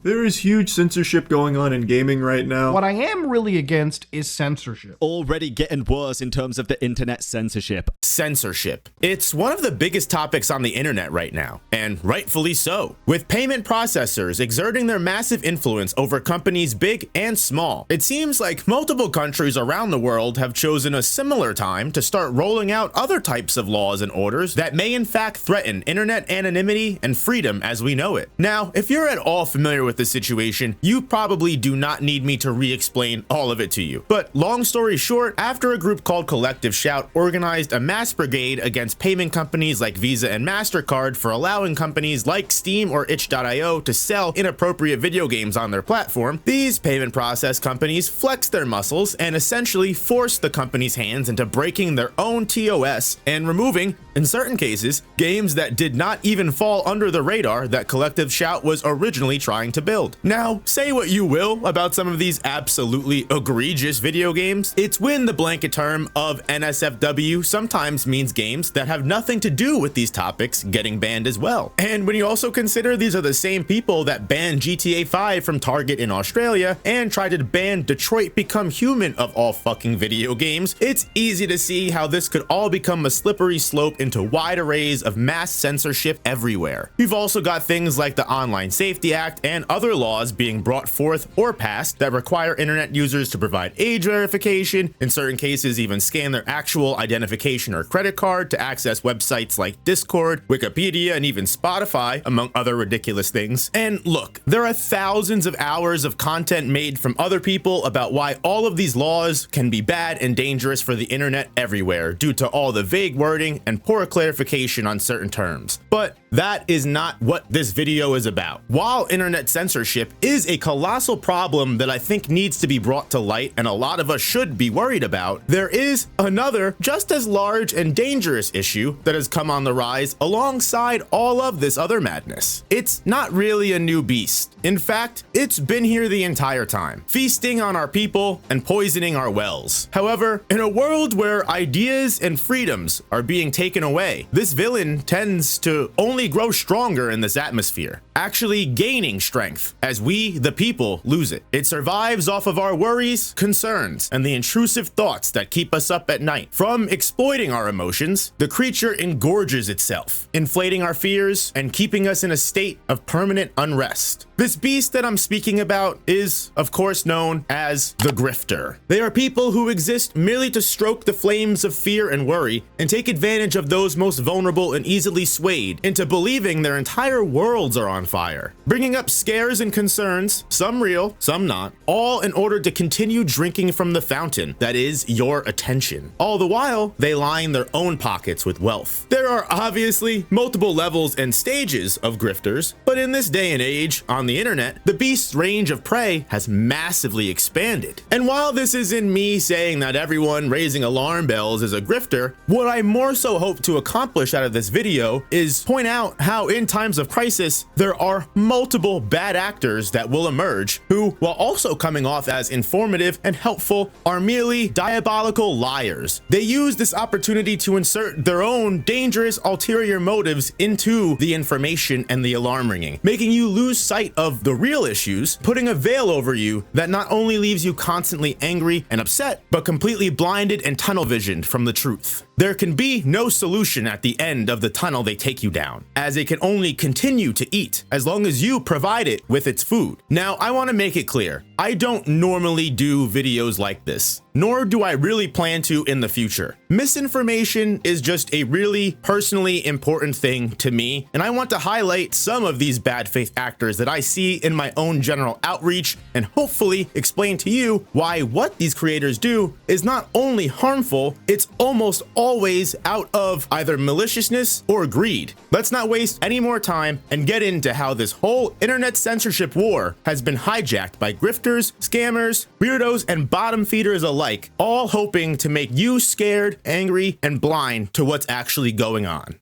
There is huge censorship going on in gaming right now. What I am really against is censorship. Already getting worse in terms of the internet censorship. Censorship. It's one of the biggest topics on the internet right now, and rightfully so. With payment processors exerting their massive influence over companies big and small, it seems like multiple countries around the world have chosen a similar time to start rolling out other types of laws and orders that may in fact threaten internet anonymity and freedom as we know it. Now, if you're at all familiar with the situation, you probably do not need me to re-explain all of it to you. But long story short, after a group called Collective Shout organized a mass brigade against payment companies like Visa and MasterCard for allowing companies like Steam or itch.io to sell inappropriate video games on their platform, these payment process companies flexed their muscles and essentially forced the company's hands into breaking their own TOS and removing, in certain cases, games that did not even fall under the radar that Collective Shout was originally trying to build. Now, say what you will about some of these absolutely egregious video games, it's when the blanket term of NSFW sometimes means games that have nothing to do with these topics getting banned as well. And when you also consider these are the same people that banned GTA 5 from Target in Australia and tried to ban Detroit Become Human of all fucking video games, it's easy to see how this could all become a slippery slope into wide arrays of mass censorship everywhere. You've also got things like the Online Safety Act and other laws being brought forth or passed that require internet users to provide age verification, in certain cases even scan their actual identification or credit card to access websites like Discord, Wikipedia, and even Spotify, among other ridiculous things. And look, there are thousands of hours of content made from other people about why all of these laws can be bad and dangerous for the internet everywhere due to all the vague wording and poor clarification on certain terms. But that is not what this video is about. While internet censorship is a colossal problem that I think needs to be brought to light and a lot of us should be worried about, there is another just as large and dangerous issue that has come on the rise alongside all of this other madness. It's not really a new beast. In fact, it's been here the entire time, feasting on our people and poisoning our wells. However, in a world where ideas and freedoms are being taken away, this villain tends to only grow stronger in this atmosphere, actually gaining strength as we, the people, lose it. It survives off of our worries, concerns, and the intrusive thoughts that keep us up at night. From exploiting our emotions, the creature engorges itself, inflating our fears and keeping us in a state of permanent unrest. This beast that I'm speaking about is, of course, known as the grifter. They are people who exist merely to stroke the flames of fear and worry and take advantage of those most vulnerable and easily swayed into believing their entire worlds are on fire, bringing up scares and concerns, some real, some not, all in order to continue drinking from the fountain that is your attention. All the while, they line their own pockets with wealth. There are obviously multiple levels and stages of grifters, but in this day and age, on the internet, the beast's range of prey has massively expanded. And while this isn't me saying that everyone raising alarm bells is a grifter, what I more so hope to accomplish out of this video is point out how in times of crisis, there are multiple bad actors that will emerge who, while also coming off as informative and helpful, are merely diabolical liars. They use this opportunity to insert their own dangerous ulterior motives into the information and the alarm ringing, making you lose sight of the real issues, putting a veil over you that not only leaves you constantly angry and upset, but completely blinded and tunnel visioned from the truth. There can be no solution at the end of the tunnel they take you down, as it can only continue to eat as long as you provide it with its food. Now, I want to make it clear, I don't normally do videos like this, nor do I really plan to in the future. Misinformation is just a really personally important thing to me, and I want to highlight some of these bad faith actors that I see in my own general outreach and hopefully explain to you why what these creators do is not only harmful, it's almost always out of either maliciousness or greed. Let's not waste any more time and get into how this whole internet censorship war has been hijacked by grifters, scammers, weirdos, and bottom feeders alike, all hoping to make you scared, angry, and blind to what's actually going on.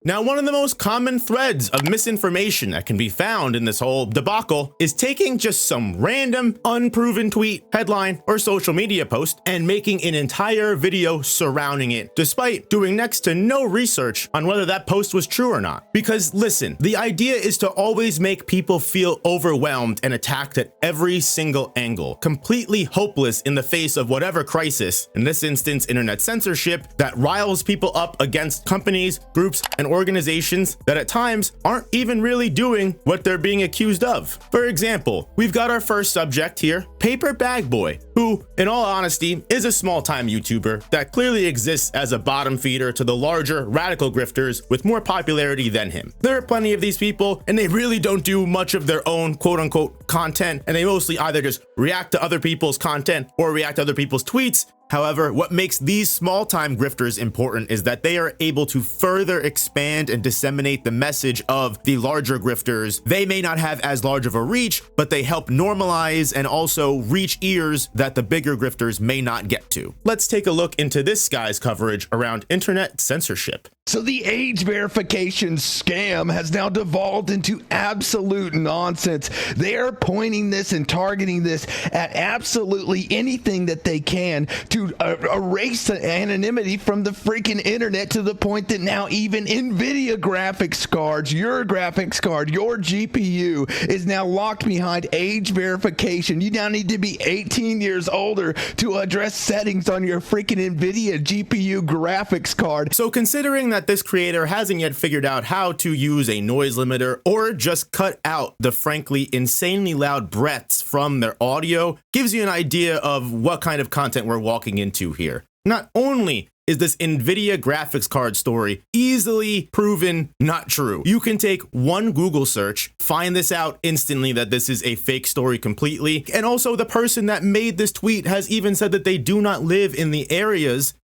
Now, one of the most common threads of misinformation that can be found in this whole debacle is taking just some random, unproven tweet, headline, or social media post and making an entire video surrounding it, despite doing next to no research on whether that post was true or not. Because listen, the idea is to always make people feel overwhelmed and attacked at every single angle, completely hopeless in the face of whatever crisis, in this instance, internet censorship, that riles people up against companies, groups, and organizations that at times aren't even really doing what they're being accused of. For example, we've got our first subject here, Paper Bag Boy, who, in all honesty, is a small-time YouTuber that clearly exists as a bottom feeder to the larger radical grifters with more popularity than him. There are plenty of these people, and they really don't do much of their own quote-unquote content, and they mostly either just react to other people's content or react to other people's tweets. However, what makes these small-time grifters important is that they are able to further expand and disseminate the message of the larger grifters. They may not have as large of a reach, but they help normalize and also reach ears that the bigger grifters may not get to. Let's take a look into this guy's coverage around internet censorship. So the age verification scam has now devolved into absolute nonsense. They are pointing this and targeting this at absolutely anything that they can to erase the anonymity from the freaking internet, to the point that now even NVIDIA graphics cards, your graphics card, your GPU is now locked behind age verification. You now need to be 18 years older to address settings on your freaking NVIDIA GPU graphics card. So considering that this creator hasn't yet figured out how to use a noise limiter or just cut out the frankly insanely loud breaths from their audio, gives you an idea of what kind of content we're walking into here. Not only is this NVIDIA graphics card story easily proven not true, you can take one Google search, find this out instantly that this is a fake story completely, and also the person that made this tweet has even said that they do not live in the areas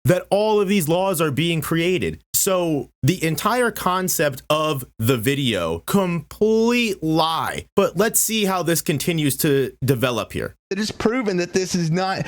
that all of these laws are being created. So the entire concept of the video, complete lie. But let's see how this continues to develop here. It is proven that this is not,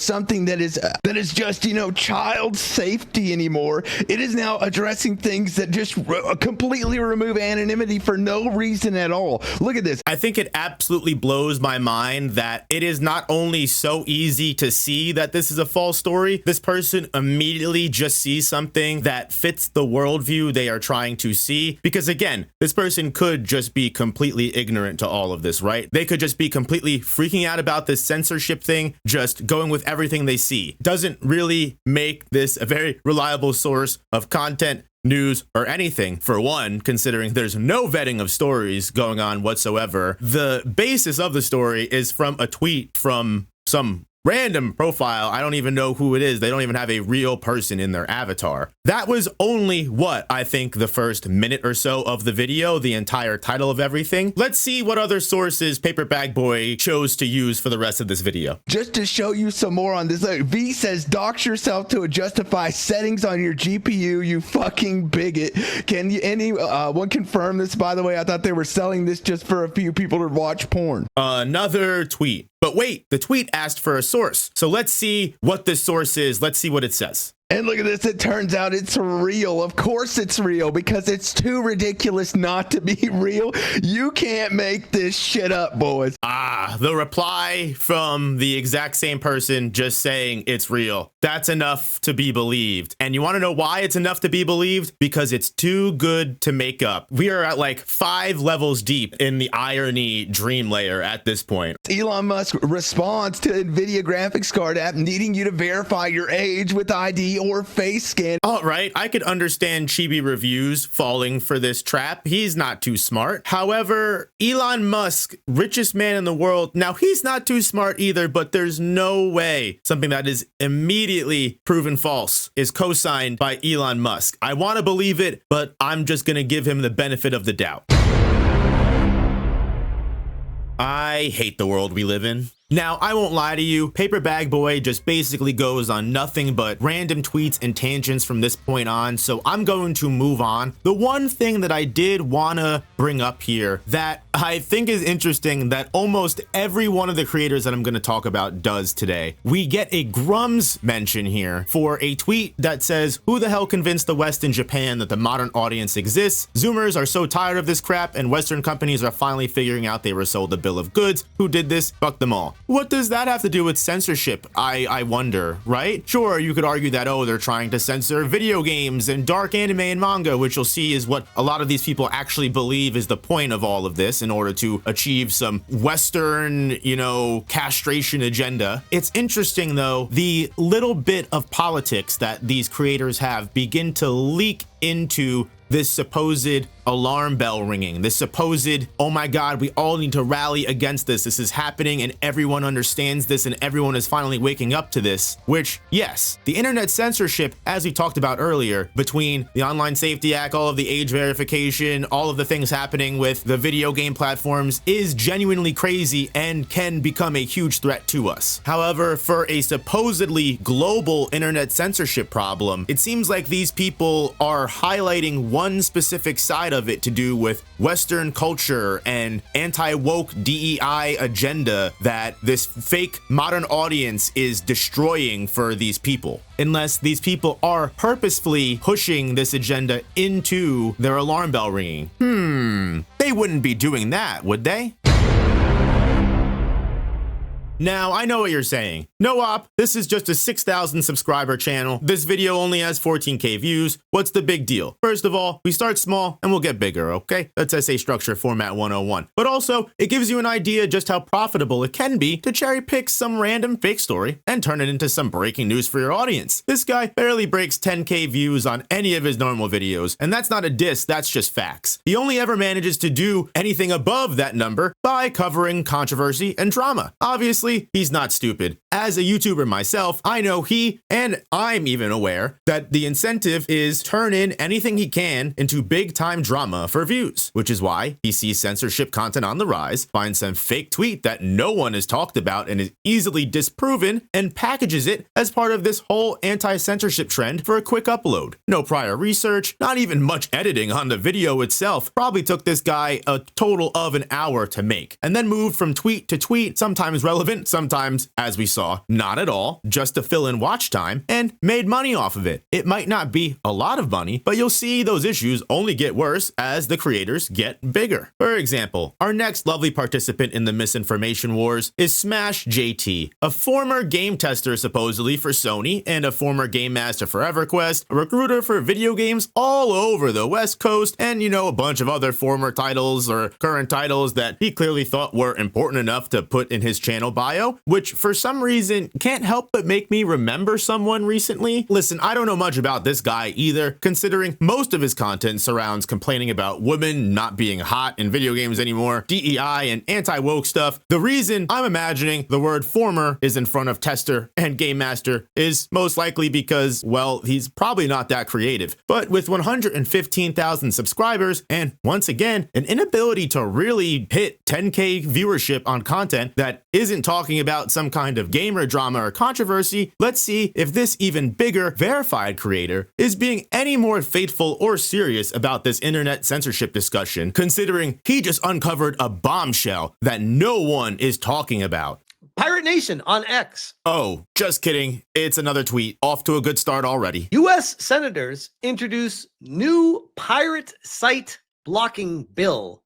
something that is just, child safety anymore. It is now addressing things that just completely remove anonymity for no reason at all. Look at this. I think it absolutely blows my mind that it is not only so easy to see that this is a false story, this person immediately just sees something that fits the worldview they are trying to see. Because again, this person could just be completely ignorant to all of this, right? They could just be completely freaking out about this censorship thing, just going with everything they see. Doesn't really make this a very reliable source of content, news, or anything. For one, considering there's no vetting of stories going on whatsoever. The basis of the story is from a tweet from some random profile. I don't even know who it is. They don't even have a real person in their avatar. That was only what I think the first minute or so of the video, the entire title of everything. Let's see what other sources Paper Bag Boy chose to use for the rest of this video. Just to show you some more on this, V says, dox yourself to justify settings on your GPU, you fucking bigot. Can you anyone confirm this, by the way? I thought they were selling this just for a few people to watch porn. Another tweet. But wait, the tweet asked for a source. So let's see what this source is. Let's see what it says. And look at this, it turns out it's real. Of course it's real, because it's too ridiculous not to be real. You can't make this shit up, boys. The reply from the exact same person just saying it's real. That's enough to be believed. And you want to know why it's enough to be believed? Because it's too good to make up. We are at like 5 levels deep in the irony dream layer at this point. Elon Musk responds to NVIDIA graphics card app needing you to verify your age with ID or face scan. All right, I could understand Chibi Reviews falling for this trap. He's not too smart. However, Elon Musk, richest man in the world, now he's not too smart either, but there's no way something that is immediately proven false is co-signed by Elon Musk. I want to believe it, but I'm just going to give him the benefit of the doubt. I hate the world we live in. Now, I won't lie to you, Paper Bag Boy just basically goes on nothing but random tweets and tangents from this point on, so I'm going to move on. The one thing that I did want to bring up here that I think is interesting that almost every one of the creators that I'm going to talk about does today. We get a Grums mention here for a tweet that says, "Who the hell convinced the West and Japan that the modern audience exists? Zoomers are so tired of this crap, and Western companies are finally figuring out they were sold a bill of goods. Who did this? Fuck them all." What does that have to do with censorship? I wonder, right? Sure, you could argue that, oh, they're trying to censor video games and dark anime and manga, which you'll see is what a lot of these people actually believe is the point of all of this in order to achieve some Western, castration agenda. It's interesting, though, the little bit of politics that these creators have begin to leak into this supposed alarm bell ringing, this supposed, oh my God, we all need to rally against this. This is happening and everyone understands this and everyone is finally waking up to this, which, yes, the internet censorship, as we talked about earlier, between the Online Safety Act, all of the age verification, all of the things happening with the video game platforms is genuinely crazy and can become a huge threat to us. However, for a supposedly global internet censorship problem, it seems like these people are highlighting one specific side of it to do with Western culture and anti-woke DEI agenda that this fake modern audience is destroying for these people. Unless these people are purposefully pushing this agenda into their alarm bell ringing. They wouldn't be doing that, would they? Now, I know what you're saying. No op, this is just a 6,000 subscriber channel. This video only has 14K views. What's the big deal? First of all, we start small and we'll get bigger, okay? That's essay structure format 101. But also, it gives you an idea just how profitable it can be to cherry pick some random fake story and turn it into some breaking news for your audience. This guy barely breaks 10K views on any of his normal videos, and that's not a diss, that's just facts. He only ever manages to do anything above that number by covering controversy and drama. Obviously, he's not stupid. As a YouTuber myself, I know he, and I'm even aware, that the incentive is turn in anything he can into big time drama for views, which is why he sees censorship content on the rise, finds some fake tweet that no one has talked about and is easily disproven, and packages it as part of this whole anti-censorship trend for a quick upload. No prior research, not even much editing on the video itself. Probably took this guy a total of an hour to make, and then moved from tweet to tweet, sometimes relevant, sometimes, as we saw, not at all, just to fill in watch time, and made money off of it. It might not be a lot of money, but you'll see those issues only get worse as the creators get bigger. For example, our next lovely participant in the misinformation wars is Smash JT, a former game tester supposedly for Sony and a former game master for EverQuest, a recruiter for video games all over the West Coast, and a bunch of other former titles or current titles that he clearly thought were important enough to put in his channel bio, which for some reason can't help but make me remember someone recently. Listen, I don't know much about this guy either, considering most of his content surrounds complaining about women not being hot in video games anymore, DEI, and anti-woke stuff. The reason I'm imagining the word former is in front of tester and game master is most likely because, well, he's probably not that creative. But with 115,000 subscribers, and once again, an inability to really hit 10K viewership on content that isn't talking about some kind of gamer drama or controversy, let's see if this even bigger verified creator is being any more faithful or serious about this internet censorship discussion, considering he just uncovered a bombshell that no one is talking about. Pirate Nation on X. Oh, just kidding. It's another tweet. Off to a good start already. U.S. senators introduce new pirate site blocking bill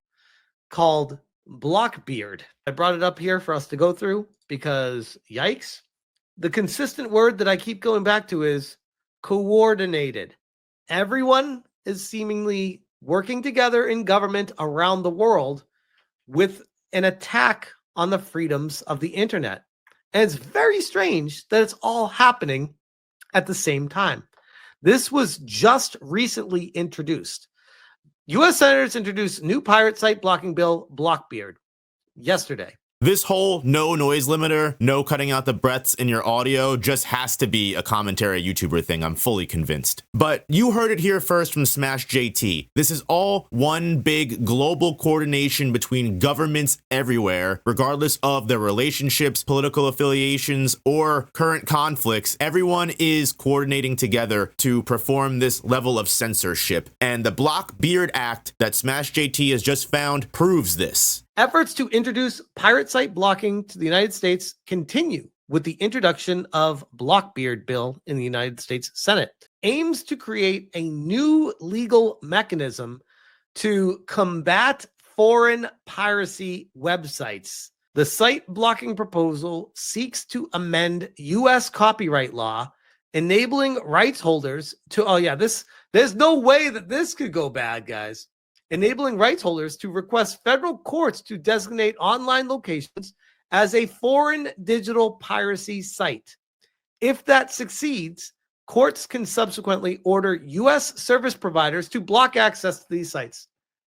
called Blockbeard. I brought it up here for us to go through because, yikes. The consistent word that I keep going back to is coordinated. Everyone is seemingly working together in government around the world with an attack on the freedoms of the internet. And it's very strange that it's all happening at the same time. This was just recently introduced. U.S. senators introduced new pirate site blocking bill, Blockbeard, yesterday. This whole no noise limiter, no cutting out the breaths in your audio just has to be a commentary YouTuber thing. I'm fully convinced. But you heard it here first from Smash JT. This is all one big global coordination between governments everywhere, regardless of their relationships, political affiliations, or current conflicts. Everyone is coordinating together to perform this level of censorship. And the Block-Beard Act that Smash JT has just found proves this. Efforts to introduce pirate site blocking to the United States continue with the introduction of Block-Beard Bill in the United States Senate. Aims to create a new legal mechanism to combat foreign piracy websites. The site blocking proposal seeks to amend U.S. copyright law, enabling rights holders to, there's no way that this could go bad, guys. Enabling rights holders to request federal courts to designate online locations as a foreign digital piracy site. If that succeeds, courts can subsequently order U.S. service providers to block access to these sites.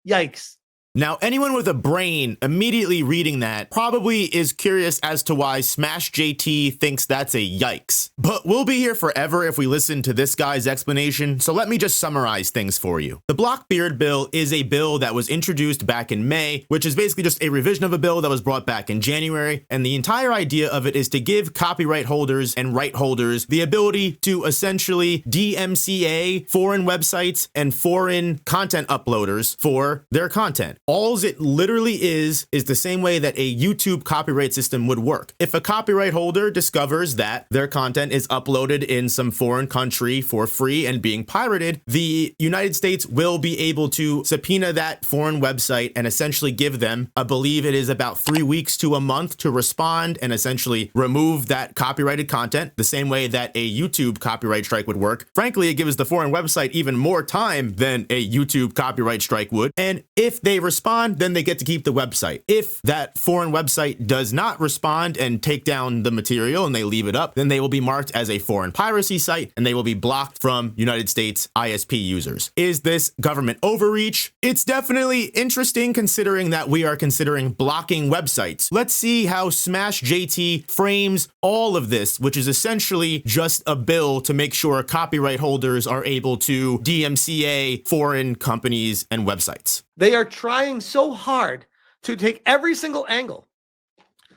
Yikes. Now, anyone with a brain immediately reading that probably is curious as to why Smash JT thinks that's a yikes. But we'll be here forever if we listen to this guy's explanation, so let me just summarize things for you. The Block-Beard Bill is a bill that was introduced back in May, which is basically just a revision of a bill that was brought back in January, and the entire idea of it is to give copyright holders and right holders the ability to essentially DMCA foreign websites and foreign content uploaders for their content. All it literally is the same way that a YouTube copyright system would work. If a copyright holder discovers that their content is uploaded in some foreign country for free and being pirated, the United States will be able to subpoena that foreign website and essentially give them, I believe it is about 3 weeks to a month to respond and essentially remove that copyrighted content, the same way that a YouTube copyright strike would work. Frankly, it gives the foreign website even more time than a YouTube copyright strike would. And if they respond, then they get to keep the website. If that foreign website does not respond and take down the material and they leave it up, then they will be marked as a foreign piracy site and they will be blocked from United States ISP users. Is this government overreach? It's definitely interesting considering that we are considering blocking websites. Let's see how Smash JT frames all of this, which is essentially just a bill to make sure copyright holders are able to DMCA foreign companies and websites. They are trying so hard to take every single angle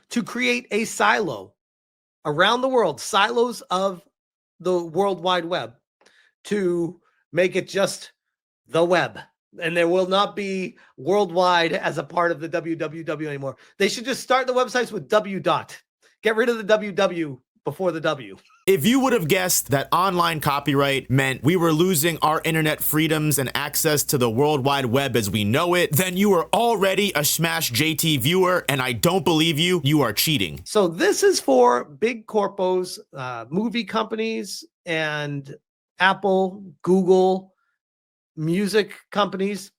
to create a silo around the world, silos of the World Wide Web, to make it just the web. And there will not be worldwide as a part of the www anymore. They should just start the websites with w dot. Get rid of the www before the W. If you would have guessed that online copyright meant we were losing our internet freedoms and access to the World Wide Web as we know it, then you are already a Smash JT viewer, and I don't believe you. You are cheating. So this is for big corpos, movie companies, and Apple, Google, music companies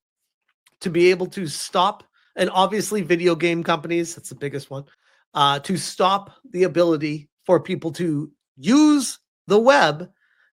to be able to stop, and obviously video game companies, that's the biggest one, to stop the ability for people to use the web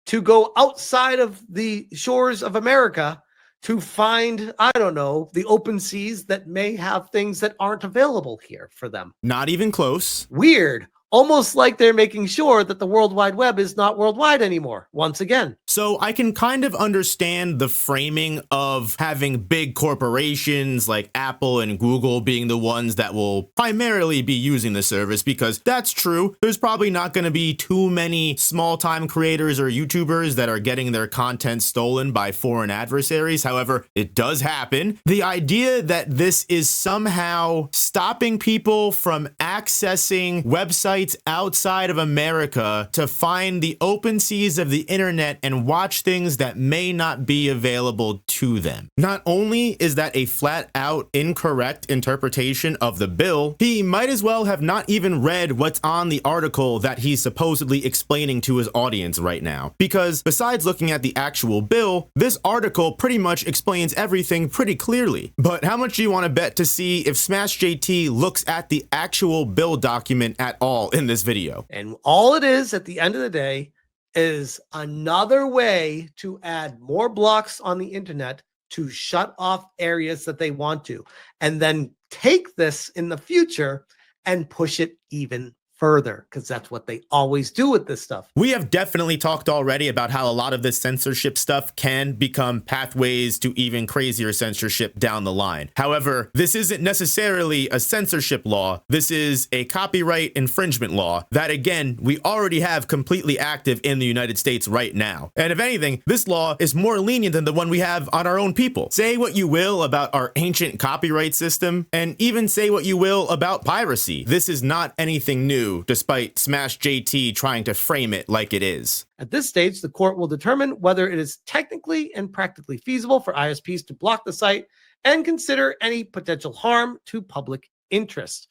to go outside of the shores of America to find, I don't know, the open seas that may have things that aren't available here for them. Not even close. Weird. Almost like they're making sure that the World Wide Web is not worldwide anymore, once again. So I can kind of understand the framing of having big corporations like Apple and Google being the ones that will primarily be using the service, because that's true. There's probably not going to be too many small-time creators or YouTubers that are getting their content stolen by foreign adversaries. However, it does happen. The idea that this is somehow stopping people from accessing websites outside of America to find the open seas of the internet and watch things that may not be available to them. Not only is that a flat out incorrect interpretation of the bill, he might as well have not even read what's on the article that he's supposedly explaining to his audience right now. Because besides looking at the actual bill, this article pretty much explains everything pretty clearly. But how much do you want to bet to see if Smash JT looks at the actual bill document at all in this video? And all it is at the end of the day is another way to add more blocks on the internet to shut off areas that they want to, and then take this in the future and push it even further, because that's what they always do with this stuff. We have definitely talked already about how a lot of this censorship stuff can become pathways to even crazier censorship down the line. However, this isn't necessarily a censorship law. This is a copyright infringement law that, again, we already have completely active in the United States right now. And if anything, this law is more lenient than the one we have on our own people. Say what you will about our ancient copyright system, and even say what you will about piracy. This is not anything new, despite Smash JT trying to frame it like it is. At this stage, the court will determine whether it is technically and practically feasible for ISPs to block the site and consider any potential harm to public interest.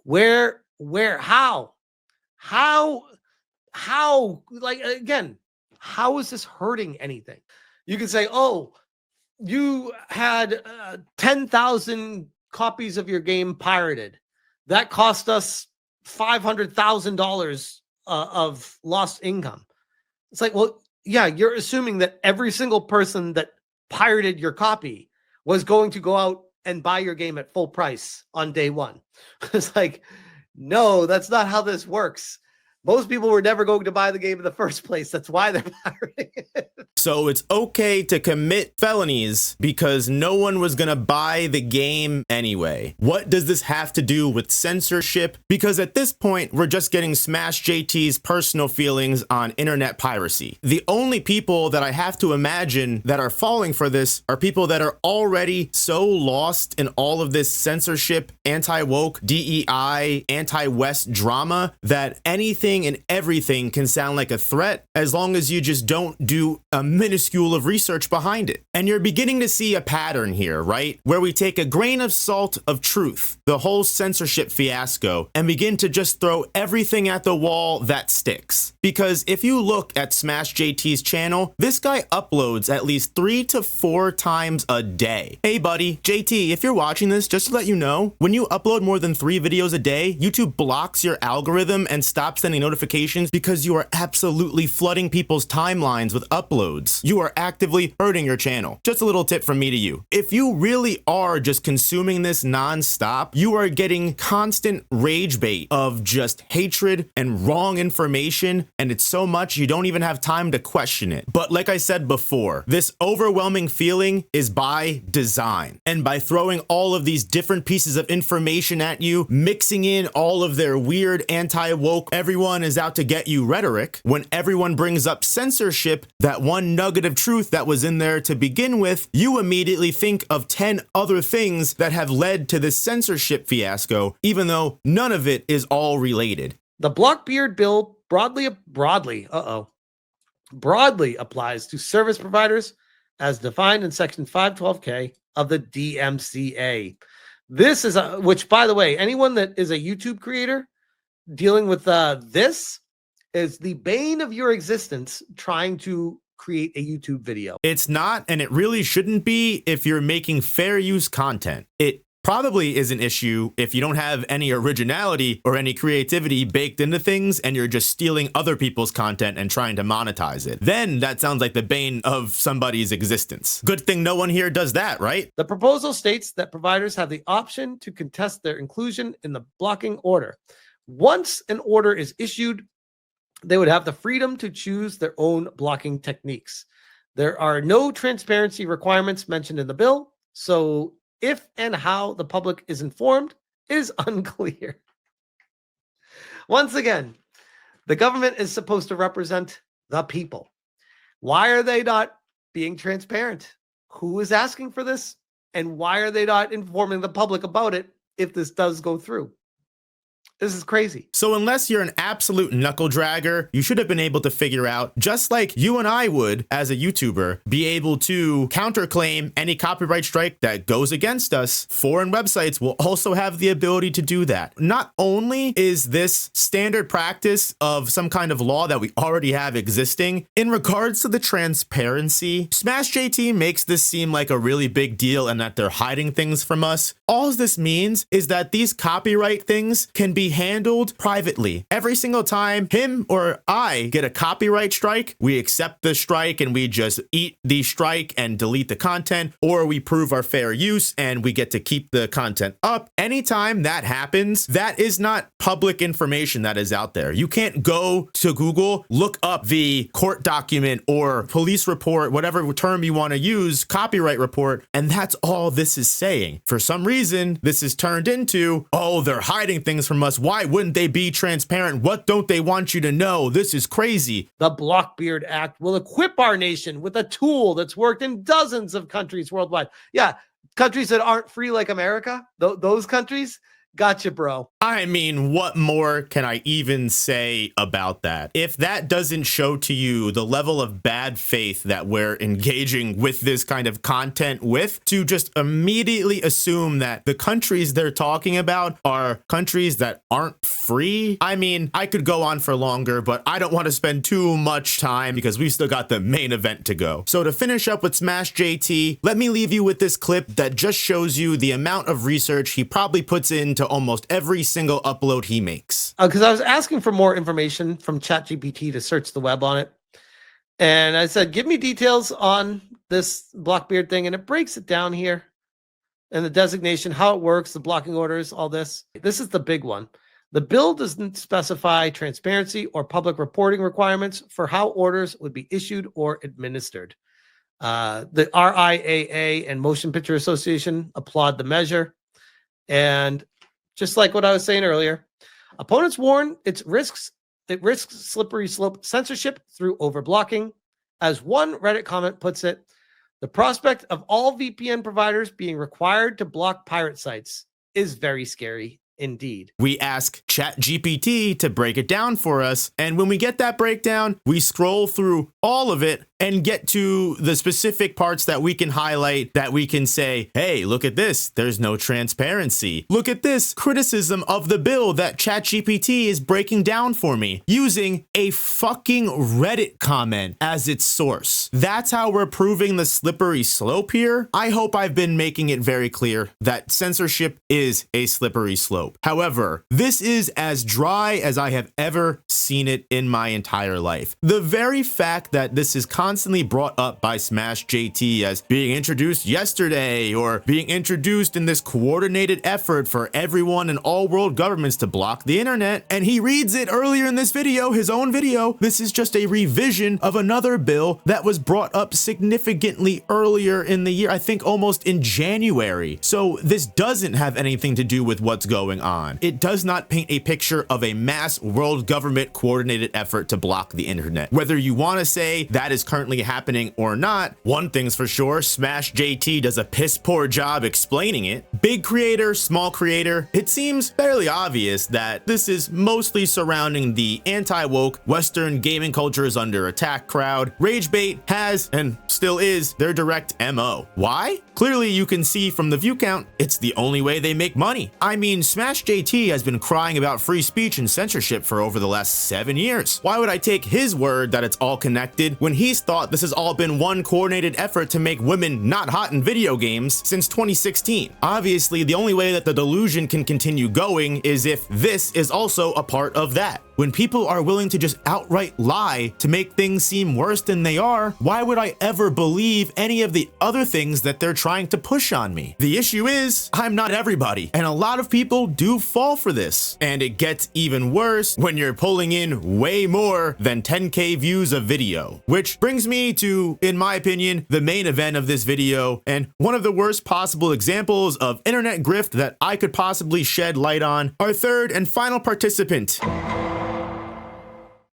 How, like, again, how is this hurting anything? You can say, oh, you had 10,000 copies of your game pirated. That cost us $500,000 of lost income. It's like, well, yeah, you're assuming that every single person that pirated your copy was going to go out and buy your game at full price on day one. It's like, no, that's not how this works. Most people were never going to buy the game in the first place. That's why they're pirating it. So it's okay to commit felonies because no one was going to buy the game anyway. What does this have to do with censorship? Because at this point, we're just getting Smash JT's personal feelings on internet piracy. The only people that I have to imagine that are falling for this are people that are already so lost in all of this censorship, anti-woke, DEI, anti-West drama that anything and everything can sound like a threat as long as you just don't do a minuscule of research behind it. And you're beginning to see a pattern here, right? Where we take a grain of salt of truth, the whole censorship fiasco, and begin to just throw everything at the wall that sticks. Because if you look at Smash JT's channel, this guy uploads at least 3 to 4 times a day. Hey buddy, JT, if you're watching this, just to let you know, when you upload more than 3 videos a day, YouTube blocks your algorithm and stops sending notifications because you are absolutely flooding people's timelines with uploads. You are actively hurting your channel. Just a little tip from me to you. If you really are just consuming this non-stop, you are getting constant rage bait of just hatred and wrong information, and it's so much you don't even have time to question it. But like I said before, this overwhelming feeling is by design. And by throwing all of these different pieces of information at you, mixing in all of their weird anti-woke, everyone is out to get you rhetoric, when everyone brings up censorship, that one nugget of truth that was in there to begin with, you immediately think of 10 other things that have led to this censorship fiasco, even though none of it is all related. The Blockbeard bill broadly applies to service providers as defined in Section 512K of the DMCA. This is which, by the way, anyone that is a YouTube creator dealing with this is the bane of your existence trying to create a YouTube video. It's not, and it really shouldn't be if you're making fair use content. It probably is an issue if you don't have any originality or any creativity baked into things and you're just stealing other people's content and trying to monetize it. Then that sounds like the bane of somebody's existence. Good thing no one here does that, right? The proposal states that providers have the option to contest their inclusion in the blocking order. Once an order is issued, they would have the freedom to choose their own blocking techniques. There are no transparency requirements mentioned in the bill, so if and how the public is informed is unclear. Once again, the government is supposed to represent the people. Why are they not being transparent? Who is asking for this? And why are they not informing the public about it if this does go through? This is crazy. So unless you're an absolute knuckle dragger, you should have been able to figure out, just like you and I would as a YouTuber, be able to counterclaim any copyright strike that goes against us. Foreign websites will also have the ability to do that. Not only is this standard practice of some kind of law that we already have existing, in regards to the transparency, Smash JT makes this seem like a really big deal and that they're hiding things from us. All this means is that these copyright things can be handled privately. Every single time him or I get a copyright strike, we accept the strike and we just eat the strike and delete the content, or we prove our fair use and we get to keep the content up. Anytime that happens, that is not public information that is out there. You can't go to Google, look up the court document or police report, whatever term you want to use, copyright report, and that's all this is saying. For some reason, this is turned into, oh, they're hiding things from us. Why wouldn't they be transparent? What don't they want you to know? This is crazy. The Blockbeard Act will equip our nation with a tool that's worked in dozens of countries worldwide. Yeah, countries that aren't free like America, those countries. Gotcha, bro. I mean, what more can I even say about that? If that doesn't show to you the level of bad faith that we're engaging with this kind of content with, to just immediately assume that the countries they're talking about are countries that aren't free. I mean, I could go on for longer, but I don't want to spend too much time because we've still got the main event to go. So to finish up with Smash JT, let me leave you with this clip that just shows you the amount of research he probably puts into almost every single upload he makes. Because I was asking for more information from ChatGPT to search the web on it. And I said, give me details on this Blockbeard thing. And it breaks it down here. And the designation, how it works, the blocking orders, all this. This is the big one. The bill doesn't specify transparency or public reporting requirements for how orders would be issued or administered. The RIAA and Motion Picture Association applaud the measure. And just like what I was saying earlier, opponents warn it risks slippery slope censorship through overblocking. As one Reddit comment puts it, the prospect of all VPN providers being required to block pirate sites is very scary indeed. We ask ChatGPT to break it down for us, and when we get that breakdown, we scroll through all of it and get to the specific parts that we can highlight, that we can say, hey, look at this, there's no transparency. Look at this criticism of the bill that ChatGPT is breaking down for me, using a fucking Reddit comment as its source. That's how we're proving the slippery slope here. I hope I've been making it very clear that censorship is a slippery slope. However, this is as dry as I have ever seen it in my entire life. The very fact that this is constantly brought up by Smash JT as being introduced yesterday, or being introduced in this coordinated effort for everyone and all world governments to block the internet, and he reads it earlier in this video, his own video. This is just a revision of another bill that was brought up significantly earlier in the year, I think almost in January. So this doesn't have anything to do with what's going on. It does not paint a picture of a mass world government coordinated effort to block the internet. Whether you want to say that is currently happening or not, one thing's for sure, Smash JT does a piss poor job explaining it. Big creator, small creator, it seems fairly obvious that this is mostly surrounding the anti-woke Western gaming culture is under attack crowd. Ragebait has and still is their direct MO. Why? Clearly you can see from the view count, it's the only way they make money. I mean, Smash JT has been crying about free speech and censorship for over the last 7 years. Why would I take his word that it's all connected when he's thought this has all been one coordinated effort to make women not hot in video games since 2016? Obviously, the only way that the delusion can continue going is if this is also a part of that. When people are willing to just outright lie to make things seem worse than they are, why would I ever believe any of the other things that they're trying to push on me? The issue is, I'm not everybody, and a lot of people do fall for this. And it gets even worse when you're pulling in way more than 10K views of video. Which brings me to, in my opinion, the main event of this video, and one of the worst possible examples of internet grift that I could possibly shed light on. Our third and final participant,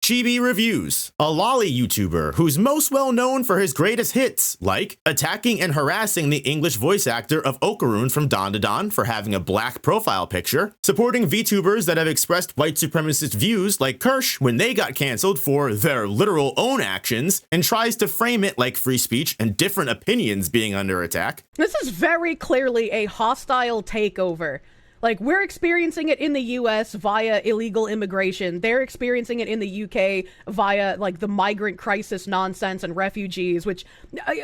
Chibi Reviews, a lolly YouTuber who's most well known for his greatest hits, like attacking and harassing the English voice actor of Okarun from Dawn to Dawn for having a black profile picture, supporting VTubers that have expressed white supremacist views like Kirsch when they got canceled for their literal own actions, and tries to frame it like free speech and different opinions being under attack. This is very clearly a hostile takeover. Like, we're experiencing it in the US via illegal immigration. They're experiencing it in the UK via, like, the migrant crisis nonsense and refugees, which,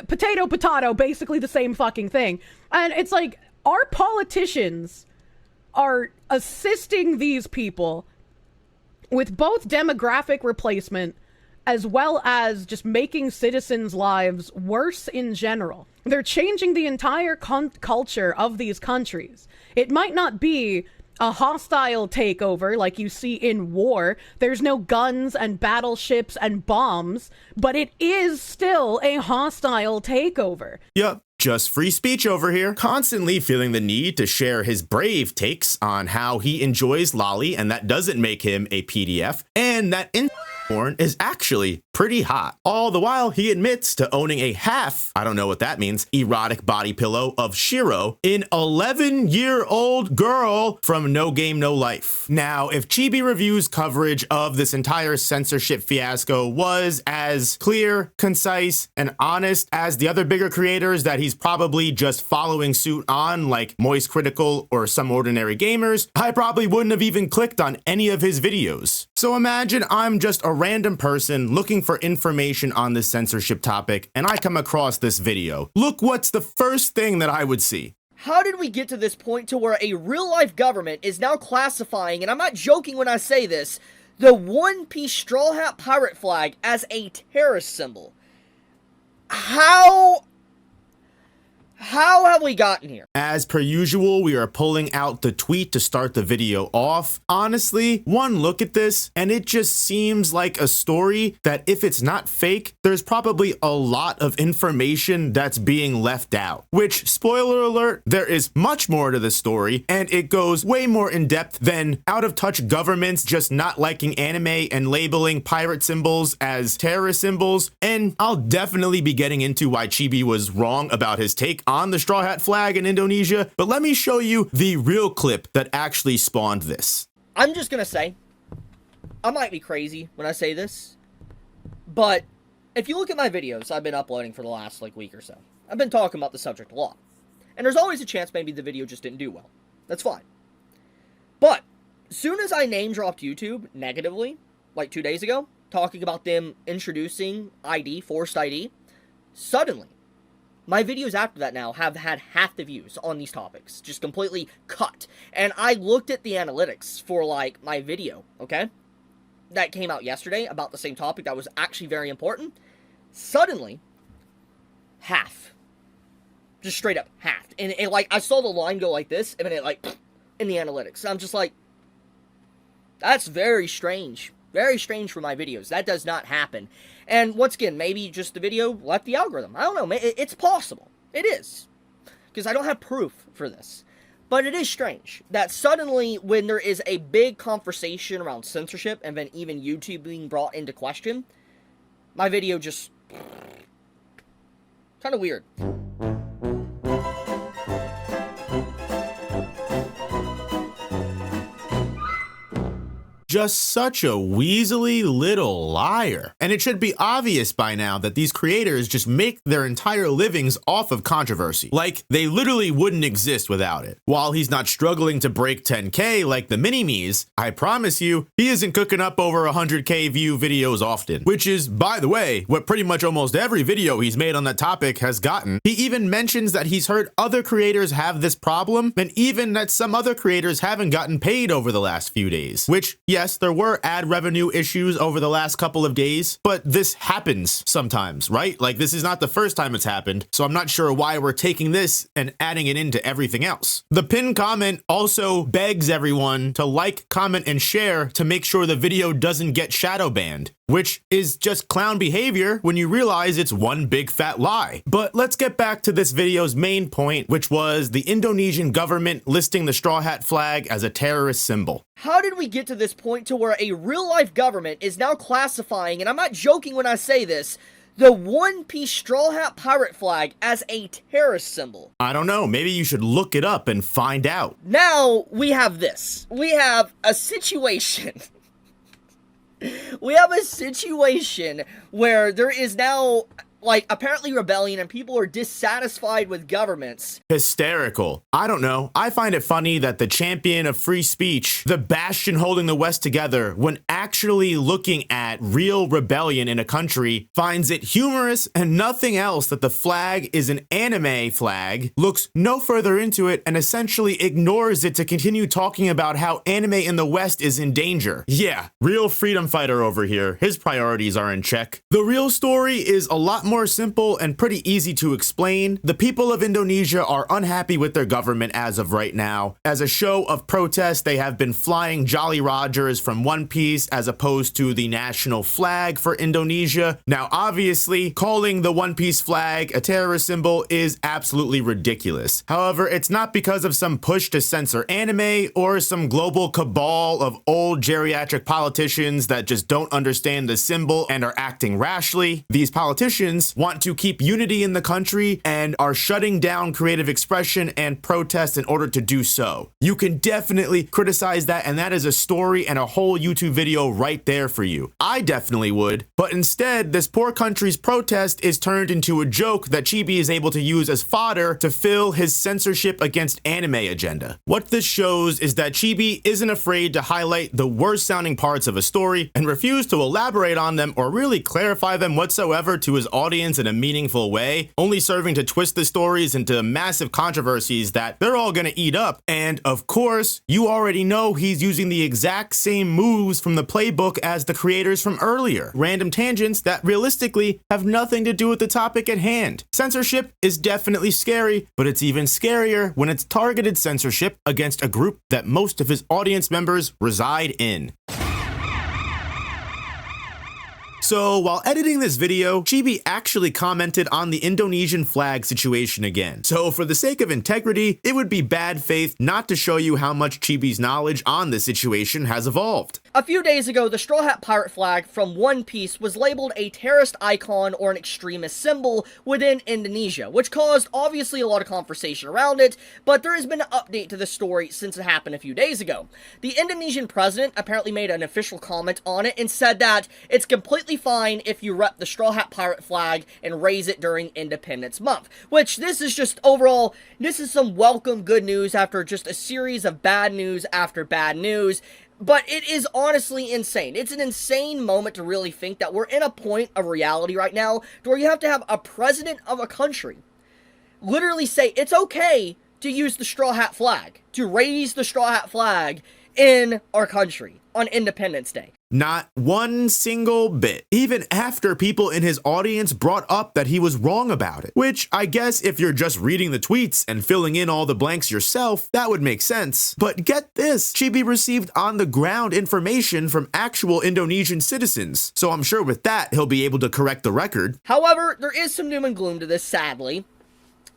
potato, basically the same fucking thing. And it's like, our politicians are assisting these people with both demographic replacement as well as just making citizens' lives worse in general. They're changing the entire culture of these countries. It might not be a hostile takeover like you see in war. There's no guns and battleships and bombs, but it is still a hostile takeover. Yep. Just free speech over here, constantly feeling the need to share his brave takes on how he enjoys lolly and that doesn't make him a PDF, and that porn is actually pretty hot. All the while he admits to owning a half, I don't know what that means, erotic body pillow of Shiro, an 11-year-old girl from No Game No Life. Now, if Chibi Review's coverage of this entire censorship fiasco was as clear, concise, and honest as the other bigger creators that he's probably just following suit on, like Moist Critical or Some Ordinary Gamers, I probably wouldn't have even clicked on any of his videos. So imagine I'm just a random person looking for information on this censorship topic, and I come across this video. Look, what's the first thing that I would see? How did we get to this point to where a real-life government is now classifying, and I'm not joking when I say this, the one-piece straw hat pirate flag as a terrorist symbol? How have we gotten here? As per usual, we are pulling out the tweet to start the video off. Honestly, one look at this, and it just seems like a story that if it's not fake, there's probably a lot of information that's being left out. Which, spoiler alert, there is much more to the story, and it goes way more in depth than out-of-touch governments just not liking anime and labeling pirate symbols as terrorist symbols. And I'll definitely be getting into why Chibi was wrong about his take on the straw hat flag in Indonesia, but let me show you the real clip that actually spawned this. I'm just gonna say, I might be crazy when I say this, but if you look at my videos I've been uploading for the last week or so, I've been talking about the subject a lot. And there's always a chance maybe the video just didn't do well. That's fine. But as soon as I name dropped YouTube negatively, like 2 days ago, talking about them introducing ID, forced ID, suddenly my videos after that now have had half the views on these topics, just completely cut. And I looked at the analytics for, my video, okay, that came out yesterday about the same topic that was actually very important. Suddenly, half. Just straight up half. And I saw the line go like this, and then it, in the analytics. And I'm just like, that's very strange. Very strange for my videos. That does not happen. And once again, maybe just the video left the algorithm. I don't know. It's possible. It is. Because I don't have proof for this. But it is strange that suddenly when there is a big conversation around censorship and then even YouTube being brought into question, my video just kind of weird. Just such a weaselly little liar. And it should be obvious by now that these creators just make their entire livings off of controversy. Like, they literally wouldn't exist without it. While he's not struggling to break 10K like the mini-me's, I promise you, he isn't cooking up over 100K view videos often. Which is, by the way, what pretty much almost every video he's made on that topic has gotten. He even mentions that he's heard other creators have this problem, and even that some other creators haven't gotten paid over the last few days. Which, yes, there were ad revenue issues over the last couple of days, but this happens sometimes, right? This is not the first time it's happened, so I'm not sure why we're taking this and adding it into everything else. The pinned comment also begs everyone to like, comment, and share to make sure the video doesn't get shadow banned, which is just clown behavior when you realize it's one big fat lie. But let's get back to this video's main point, which was the Indonesian government listing the straw hat flag as a terrorist symbol. How did we get to this point to where a real-life government is now classifying, and I'm not joking when I say this, the one-piece straw hat pirate flag as a terrorist symbol? I don't know, maybe you should look it up and find out. Now, we have this. We have a situation. We have a situation where there is now, like, apparently rebellion and people are dissatisfied with governments. Hysterical. I don't know. I find it funny that the champion of free speech, the bastion holding the West together, when actually looking at real rebellion in a country, finds it humorous and nothing else that the flag is an anime flag, looks no further into it, and essentially ignores it to continue talking about how anime in the West is in danger. Yeah, real freedom fighter over here. His priorities are in check. The real story is a lot more simple and pretty easy to explain. The people of Indonesia are unhappy with their government as of right now. As a show of protest, they have been flying Jolly Rogers from One Piece as opposed to the national flag for Indonesia. Now, obviously, calling the One Piece flag a terrorist symbol is absolutely ridiculous. However, it's not because of some push to censor anime or some global cabal of old geriatric politicians that just don't understand the symbol and are acting rashly. These politicians want to keep unity in the country and are shutting down creative expression and protest in order to do so. You can definitely criticize that, and that is a story and a whole YouTube video right there for you. I definitely would, but instead, this poor country's protest is turned into a joke that Chibi is able to use as fodder to fill his censorship against anime agenda. What this shows is that Chibi isn't afraid to highlight the worst sounding parts of a story and refuse to elaborate on them or really clarify them whatsoever to his audience in a meaningful way, only serving to twist the stories into massive controversies that they're all gonna eat up. And of course, you already know he's using the exact same moves from the playbook as the creators from earlier. Random tangents that realistically have nothing to do with the topic at hand. Censorship is definitely scary, but it's even scarier when it's targeted censorship against a group that most of his audience members reside in. So while editing this video, Chibi actually commented on the Indonesian flag situation again. So for the sake of integrity, it would be bad faith not to show you how much Chibi's knowledge on this situation has evolved. A few days ago, the Straw Hat Pirate flag from One Piece was labeled a terrorist icon or an extremist symbol within Indonesia, which caused obviously a lot of conversation around it, but there has been an update to the story since it happened a few days ago. The Indonesian president apparently made an official comment on it and said that it's completely fine if you rep the Straw Hat Pirate flag and raise it during Independence Month, which this is just overall, this is some welcome good news after just a series of bad news after bad news. But it is honestly insane. It's an insane moment to really think that we're in a point of reality right now where you have to have a president of a country literally say it's okay to use the Straw Hat flag, to raise the Straw Hat flag in our country on Independence Day. Not one single bit, even after people in his audience brought up that he was wrong about it. Which, I guess if you're just reading the tweets and filling in all the blanks yourself, that would make sense. But get this, Chibi received on-the-ground information from actual Indonesian citizens, so I'm sure with that, he'll be able to correct the record. However, there is some doom and gloom to this, sadly.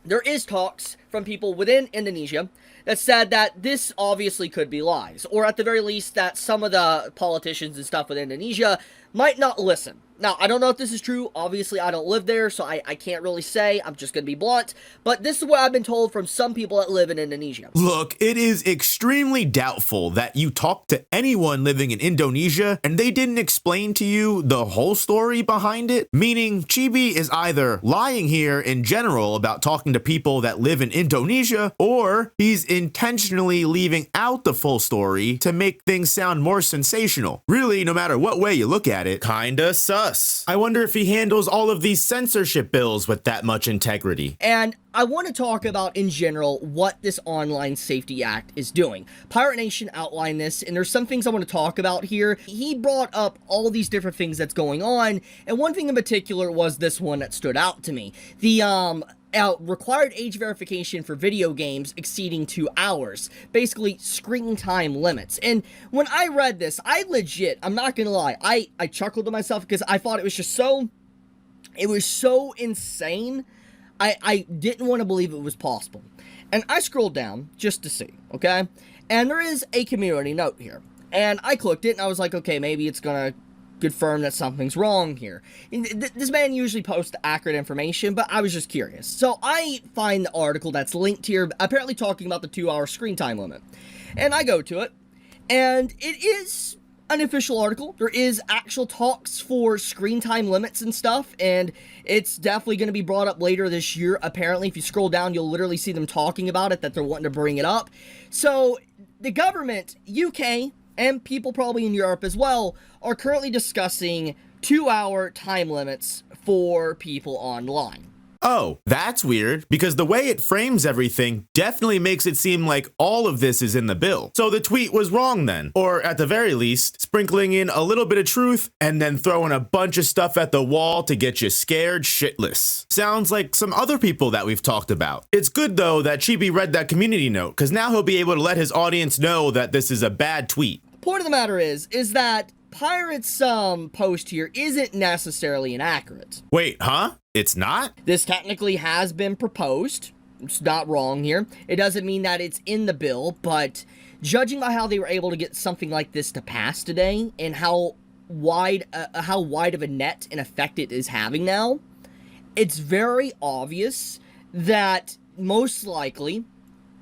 There is talks from people within Indonesia that said that this obviously could be lies, or at the very least that some of the politicians and stuff within Indonesia might not listen. Now, I don't know if this is true. Obviously, I don't live there, so I can't really say. I'm just going to be blunt. But this is what I've been told from some people that live in Indonesia. Look, it is extremely doubtful that you talked to anyone living in Indonesia and they didn't explain to you the whole story behind it. Meaning, Chibi is either lying here in general about talking to people that live in Indonesia, or he's intentionally leaving out the full story to make things sound more sensational. Really, no matter what way you look at it, kinda sus. I wonder if he handles all of these censorship bills with that much integrity. And I want to talk about, in general, what this Online Safety Act is doing. Pirate Nation outlined this, and there's some things I want to talk about here. He brought up all these different things that's going on, and one thing in particular was this one that stood out to me. The, required age verification for video games exceeding 2 hours. Basically, screen time limits. And when I read this, I legit, I'm not gonna lie, I chuckled to myself because I thought it was just so, it was so insane. I didn't want to believe it was possible. And I scrolled down just to see, okay? And there is a community note here. And I clicked it and I was like, okay, maybe it's gonna confirm that something's wrong here. This man usually posts accurate information, but I was just curious. So I find the article that's linked here, apparently talking about the 2-hour screen time limit. And I go to it, and it is an official article. There is actual talks for screen time limits and stuff, and it's definitely going to be brought up later this year. Apparently, if you scroll down, you'll literally see them talking about it, that they're wanting to bring it up. So the government, UK, and people probably in Europe as well, are currently discussing 2-hour time limits for people online. Oh, that's weird, because the way it frames everything definitely makes it seem like all of this is in the bill. So the tweet was wrong then, or at the very least, sprinkling in a little bit of truth and then throwing a bunch of stuff at the wall to get you scared shitless. Sounds like some other people that we've talked about. It's good though that Chibi read that community note, because now he'll be able to let his audience know that this is a bad tweet. The point of the matter is that Pirate's post here isn't necessarily inaccurate. Wait, huh? It's not? This technically has been proposed. It's not wrong here. It doesn't mean that it's in the bill, but judging by how they were able to get something like this to pass today and how wide of a net and effect it is having now, it's very obvious that most likely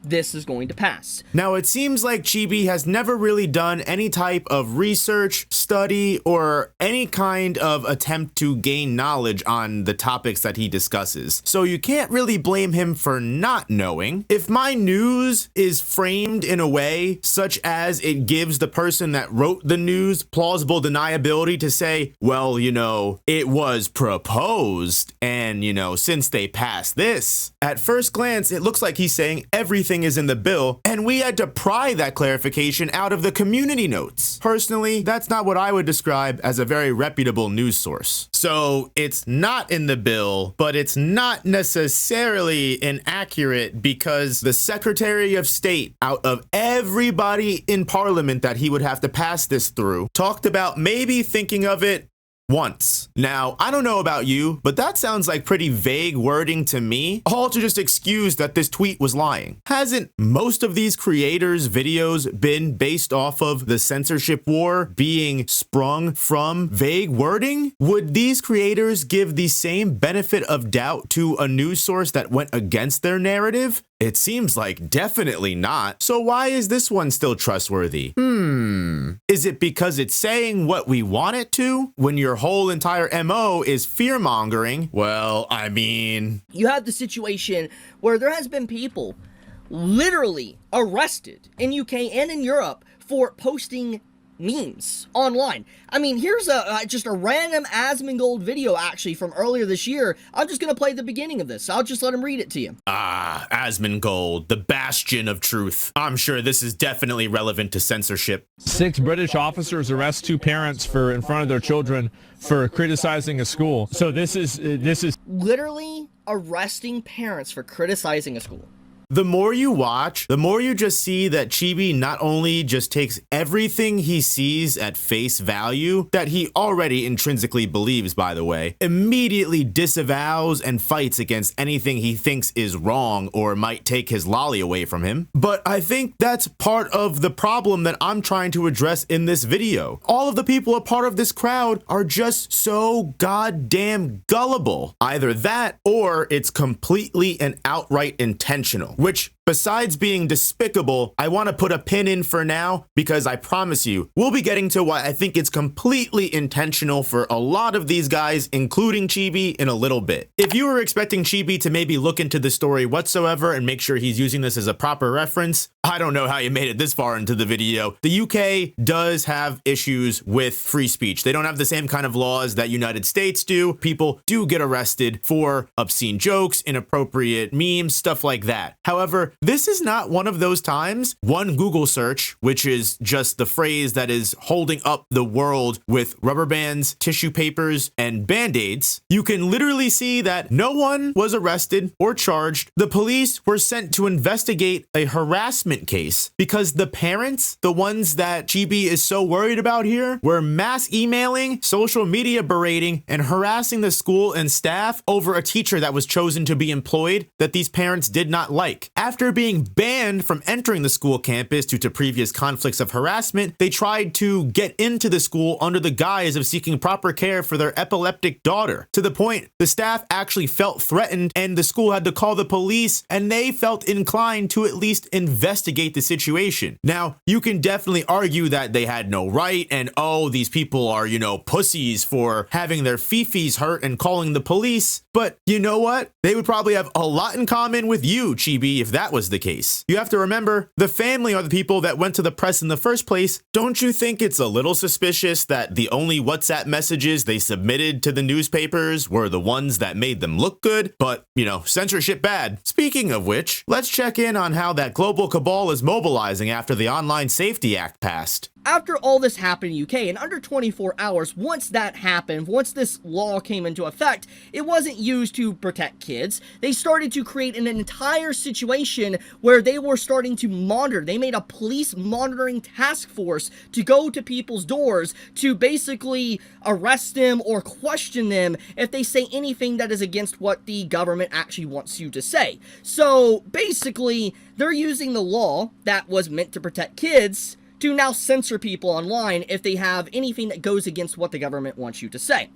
this is going to pass. Now, it seems like Chibi has never really done any type of research, study, or any kind of attempt to gain knowledge on the topics that he discusses. So you can't really blame him for not knowing. If my news is framed in a way such as it gives the person that wrote the news plausible deniability to say, well, you know, it was proposed, and, you know, since they passed this, at first glance, it looks like he's saying everything is in the bill, and we had to pry that clarification out of the community notes. Personally, that's not what I would describe as a very reputable news source. So it's not in the bill, but it's not necessarily inaccurate, because the Secretary of State, out of everybody in Parliament that he would have to pass this through, talked about maybe thinking of it once. Now, I don't know about you, but that sounds like pretty vague wording to me, all to just excuse that this tweet was lying. Hasn't most of these creators' videos been based off of the censorship war being sprung from vague wording? Would these creators give the same benefit of doubt to a news source that went against their narrative? It seems like definitely not. So why is this one still trustworthy? Is it because it's saying what we want it to? When your whole entire MO is fear-mongering? Well, I mean... You have the situation where there has been people literally arrested in UK and in Europe for posting memes online. I mean, here's just a random Asmongold video actually from earlier this year. I'm just gonna play the beginning of this. I'll just let him read it to you. Ah, Asmongold, the bastion of truth. I'm sure this is definitely relevant to censorship. 6 British officers arrest 2 parents in front of their children for criticizing a school. So this is Literally arresting parents for criticizing a school. The more you watch, the more you just see that Chibi not only just takes everything he sees at face value, that he already intrinsically believes, by the way, immediately disavows and fights against anything he thinks is wrong or might take his lolly away from him. But I think that's part of the problem that I'm trying to address in this video. All of the people a part of this crowd are just so goddamn gullible. Either that, or it's completely and outright intentional. Which, besides being despicable, I want to put a pin in for now, because I promise you, we'll be getting to why I think it's completely intentional for a lot of these guys, including Chibi, in a little bit. If you were expecting Chibi to maybe look into the story whatsoever and make sure he's using this as a proper reference, I don't know how you made it this far into the video. The UK does have issues with free speech. They don't have the same kind of laws that United States do. People do get arrested for obscene jokes, inappropriate memes, stuff like that. However, this is not one of those times. One Google search, which is just the phrase that is holding up the world with rubber bands, tissue papers, and band-aids, you can literally see that no one was arrested or charged. The police were sent to investigate a harassment case because the parents, the ones that Chibi is so worried about here, were mass emailing, social media berating, and harassing the school and staff over a teacher that was chosen to be employed that these parents did not like. After after being banned from entering the school campus due to previous conflicts of harassment, they tried to get into the school under the guise of seeking proper care for their epileptic daughter, to the point the staff actually felt threatened and the school had to call the police, and they felt inclined to at least investigate the situation. Now, you can definitely argue that they had no right and, oh, these people are, pussies for having their fifis hurt and calling the police, but you know what? They would probably have a lot in common with you, Chibi, if that was the case. You have to remember, the family are the people that went to the press in the first place. Don't you think it's a little suspicious that the only WhatsApp messages they submitted to the newspapers were the ones that made them look good? But, censorship bad. Speaking of which, let's check in on how that global cabal is mobilizing after the Online Safety Act passed. After all this happened in the UK, in under 24 hours, once that happened, once this law came into effect, it wasn't used to protect kids. They started to create an entire situation where they were starting to monitor. They made a police monitoring task force to go to people's doors to basically arrest them or question them if they say anything that is against what the government actually wants you to say. So basically, they're using the law that was meant to protect kids to now censor people online if they have anything that goes against what the government wants you to say.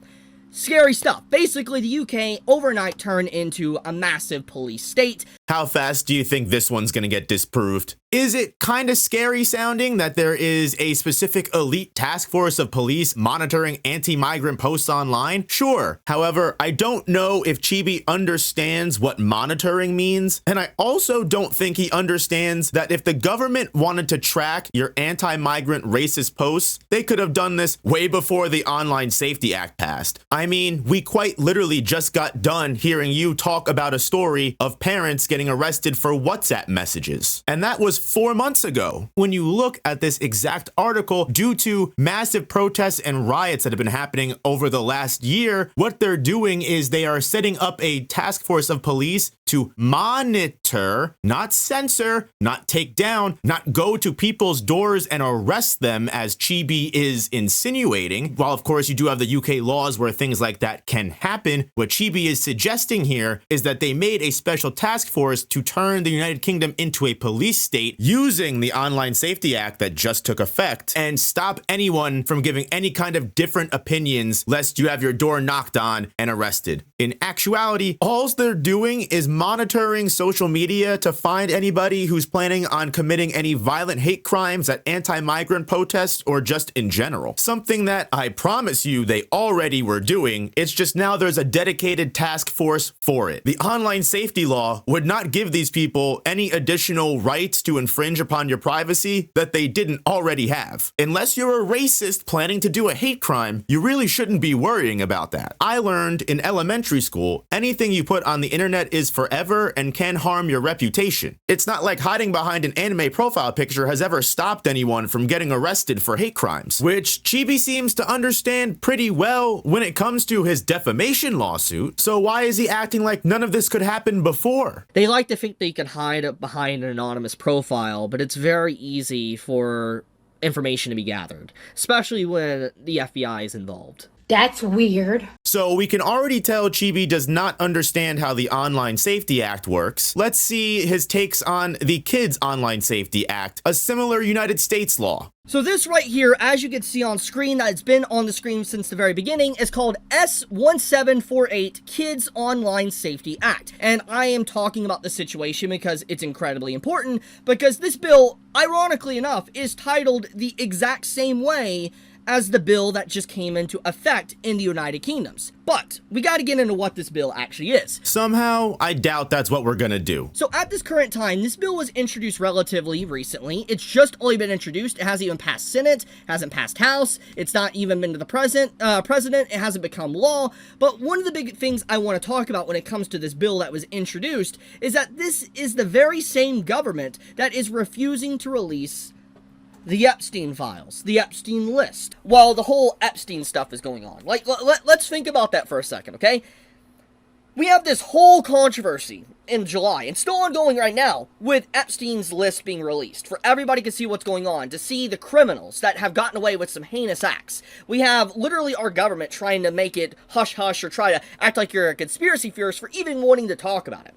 Scary stuff. Basically, the UK overnight turned into a massive police state. How fast do you think this one's gonna get disproved? Is it kind of scary sounding that there is a specific elite task force of police monitoring anti-migrant posts online? Sure. However, I don't know if Chibi understands what monitoring means, and I also don't think he understands that if the government wanted to track your anti-migrant racist posts, they could have done this way before the Online Safety Act passed. I mean, we quite literally just got done hearing you talk about a story of parents getting arrested for WhatsApp messages, and that was 4 months ago. When you look at this exact article, due to massive protests and riots that have been happening over the last year, what they're doing is they are setting up a task force of police to monitor, not censor, not take down, not go to people's doors and arrest them as Chibi is insinuating. While of course you do have the UK laws where things like that can happen, what Chibi is suggesting here is that they made a special task force to turn the United Kingdom into a police state using the Online Safety Act that just took effect and stop anyone from giving any kind of different opinions lest you have your door knocked on and arrested. In actuality, all they're doing is monitoring social media to find anybody who's planning on committing any violent hate crimes at anti-migrant protests or just in general. Something that I promise you they already were doing, it's just now there's a dedicated task force for it. The online safety law would not give these people any additional rights to infringe upon your privacy that they didn't already have. Unless you're a racist planning to do a hate crime, you really shouldn't be worrying about that. I learned in elementary school, anything you put on the internet is forever and can harm your reputation. It's not like hiding behind an anime profile picture has ever stopped anyone from getting arrested for hate crimes, which Chibi seems to understand pretty well when it comes to his defamation lawsuit. So why is he acting like none of this could happen before? They like to think they can hide behind an anonymous profile, but it's very easy for information to be gathered, especially when the FBI is involved. That's weird. So we can already tell Chibi does not understand how the Online Safety Act works. Let's see his takes on the Kids Online Safety Act, a similar United States law. So this right here, as you can see on screen, that's been on the screen since the very beginning, is called S1748 Kids Online Safety Act. And I am talking about the situation because it's incredibly important, because this bill, ironically enough, is titled the exact same way as the bill that just came into effect in the United Kingdoms. But we got to get into what this bill actually is. Somehow, I doubt that's what we're gonna do. So at this current time, this bill was introduced relatively recently. It's just only been introduced. It hasn't even passed Senate, hasn't passed House. It's not even been to the president. It hasn't become law. But one of the big things I want to talk about when it comes to this bill that was introduced is that this is the very same government that is refusing to release the Epstein files, the Epstein list, while the whole Epstein stuff is going on. Like, let's think about that for a second, okay? We have this whole controversy in July, and still ongoing right now, with Epstein's list being released, for everybody to see what's going on, to see the criminals that have gotten away with some heinous acts. We have literally our government trying to make it hush-hush or try to act like you're a conspiracy theorist for even wanting to talk about it.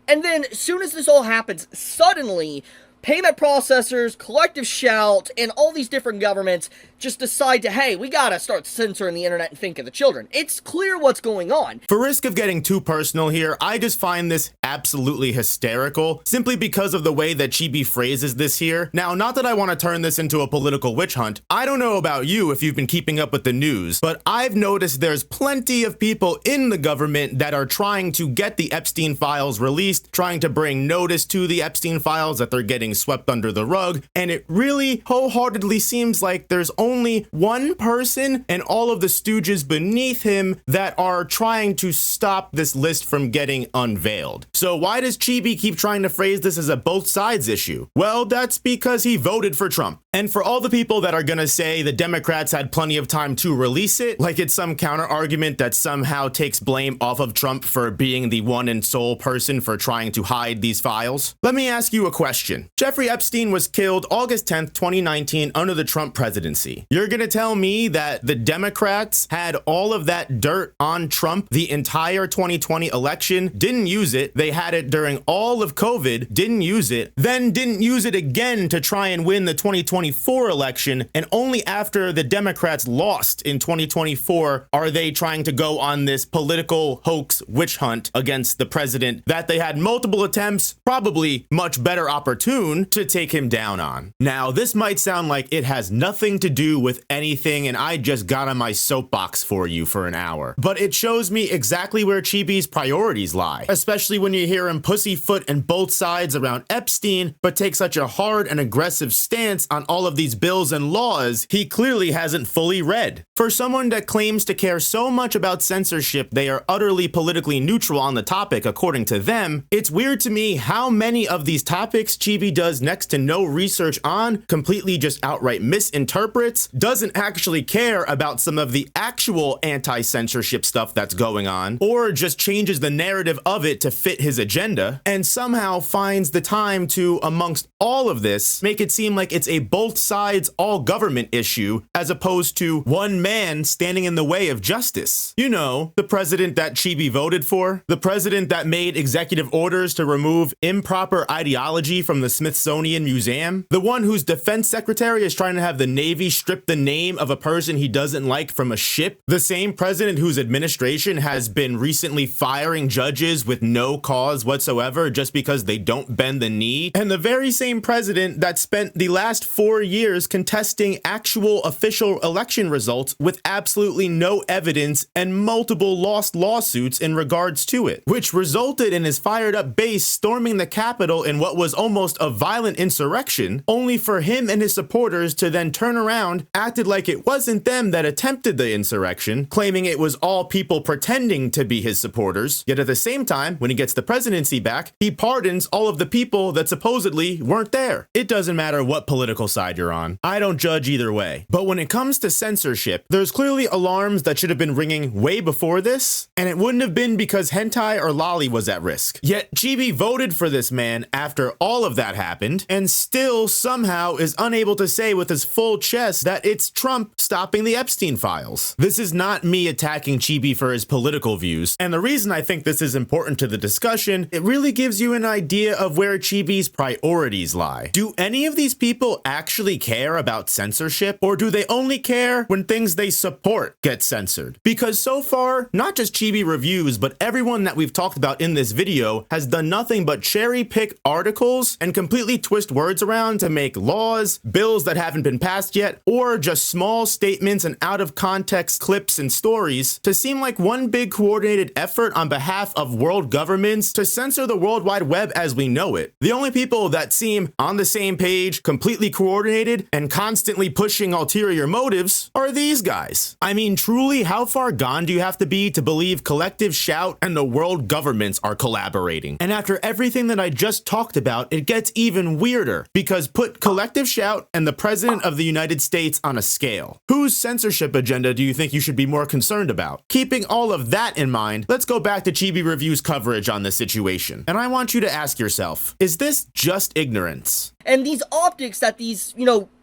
And then, as soon as this all happens, suddenly, payment processors, collective shout, and all these different governments just decide to, hey, we gotta start censoring the internet and think of the children. It's clear what's going on. For risk of getting too personal here, I just find this absolutely hysterical, simply because of the way that Chibi phrases this here. Now, not that I want to turn this into a political witch hunt. I don't know about you if you've been keeping up with the news, but I've noticed there's plenty of people in the government that are trying to get the Epstein files released, trying to bring notice to the Epstein files that they're getting swept under the rug, and it really wholeheartedly seems like there's only one person and all of the stooges beneath him that are trying to stop this list from getting unveiled. So why does Chibi keep trying to phrase this as a both sides issue? Well, that's because he voted for Trump. And for all the people that are gonna say the Democrats had plenty of time to release it, like it's some counter argument that somehow takes blame off of Trump for being the one and sole person for trying to hide these files, let me ask you a question. Jeffrey Epstein was killed August 10th, 2019 under the Trump presidency. You're gonna tell me that the Democrats had all of that dirt on Trump the entire 2020 election, didn't use it, they had it during all of COVID, didn't use it, then didn't use it again to try and win the 2024 election, and only after the Democrats lost in 2024 are they trying to go on this political hoax witch hunt against the president that they had multiple attempts, probably much better opportune, to take him down on. Now, this might sound like it has nothing to do with anything and I just got on my soapbox for you for an hour, but it shows me exactly where Chibi's priorities lie, especially when you hear him pussyfoot and both sides around Epstein, but take such a hard and aggressive stance on all of these bills and laws he clearly hasn't fully read. For someone that claims to care so much about censorship they are utterly politically neutral on the topic according to them, it's weird to me how many of these topics Chibi does next to no research on, completely just outright misinterprets, doesn't actually care about some of the actual anti-censorship stuff that's going on, or just changes the narrative of it to fit his agenda, and somehow finds the time to, amongst all of this, make it seem like it's a both sides, all government issue, as opposed to one man standing in the way of justice. You know, the president that Chibi voted for, the president that made executive orders to remove improper ideology from the Smithsonian Museum, the one whose defense secretary is trying to have the Navy strip the name of a person he doesn't like from a ship, the same president whose administration has been recently firing judges with no cause whatsoever just because they don't bend the knee, and the very same president that spent the last 4 years contesting actual official election results with absolutely no evidence and multiple lost lawsuits in regards to it, which resulted in his fired up base storming the Capitol in what was almost a violent insurrection, only for him and his supporters to then turn around, acted like it wasn't them that attempted the insurrection, claiming it was all people pretending to be his supporters, yet at the same time, when he gets the presidency back, he pardons all of the people that supposedly weren't there. It doesn't matter what political side you're on. I don't judge either way. But when it comes to censorship, there's clearly alarms that should have been ringing way before this, and it wouldn't have been because hentai or lolly was at risk. Yet Chibi voted for this man after all of that happened, and still somehow is unable to say with his full chest that it's Trump stopping the Epstein files. This is not me attacking Chibi for his political views, and the reason I think this is important to the discussion, it really gives you an idea of where Chibi's priorities lie. Do any of these people actually care about censorship, or do they only care when things they support get censored? Because so far, not just Chibi reviews, but everyone that we've talked about in this video has done nothing but cherry pick articles and completely twist words around to make laws, bills that haven't been passed yet, or just small statements and out of context clips and stories to seem like one big coordinated effort on behalf of world governments to censor the World Wide Web as we know it. The only people that seem on the same page, completely coordinated, and constantly pushing ulterior motives are these guys. I mean, truly, how far gone do you have to be to believe Collective Shout and the world governments are collaborating? And after everything that I just talked about, it gets even weirder, because put Collective Shout and the President of the United States on a scale. Whose censorship agenda do you think you should be more concerned about? Keeping all of that in mind, let's go back to Chibi Review's coverage on this situation. And I want you to ask yourself, is this just ignorance? And these optics that these,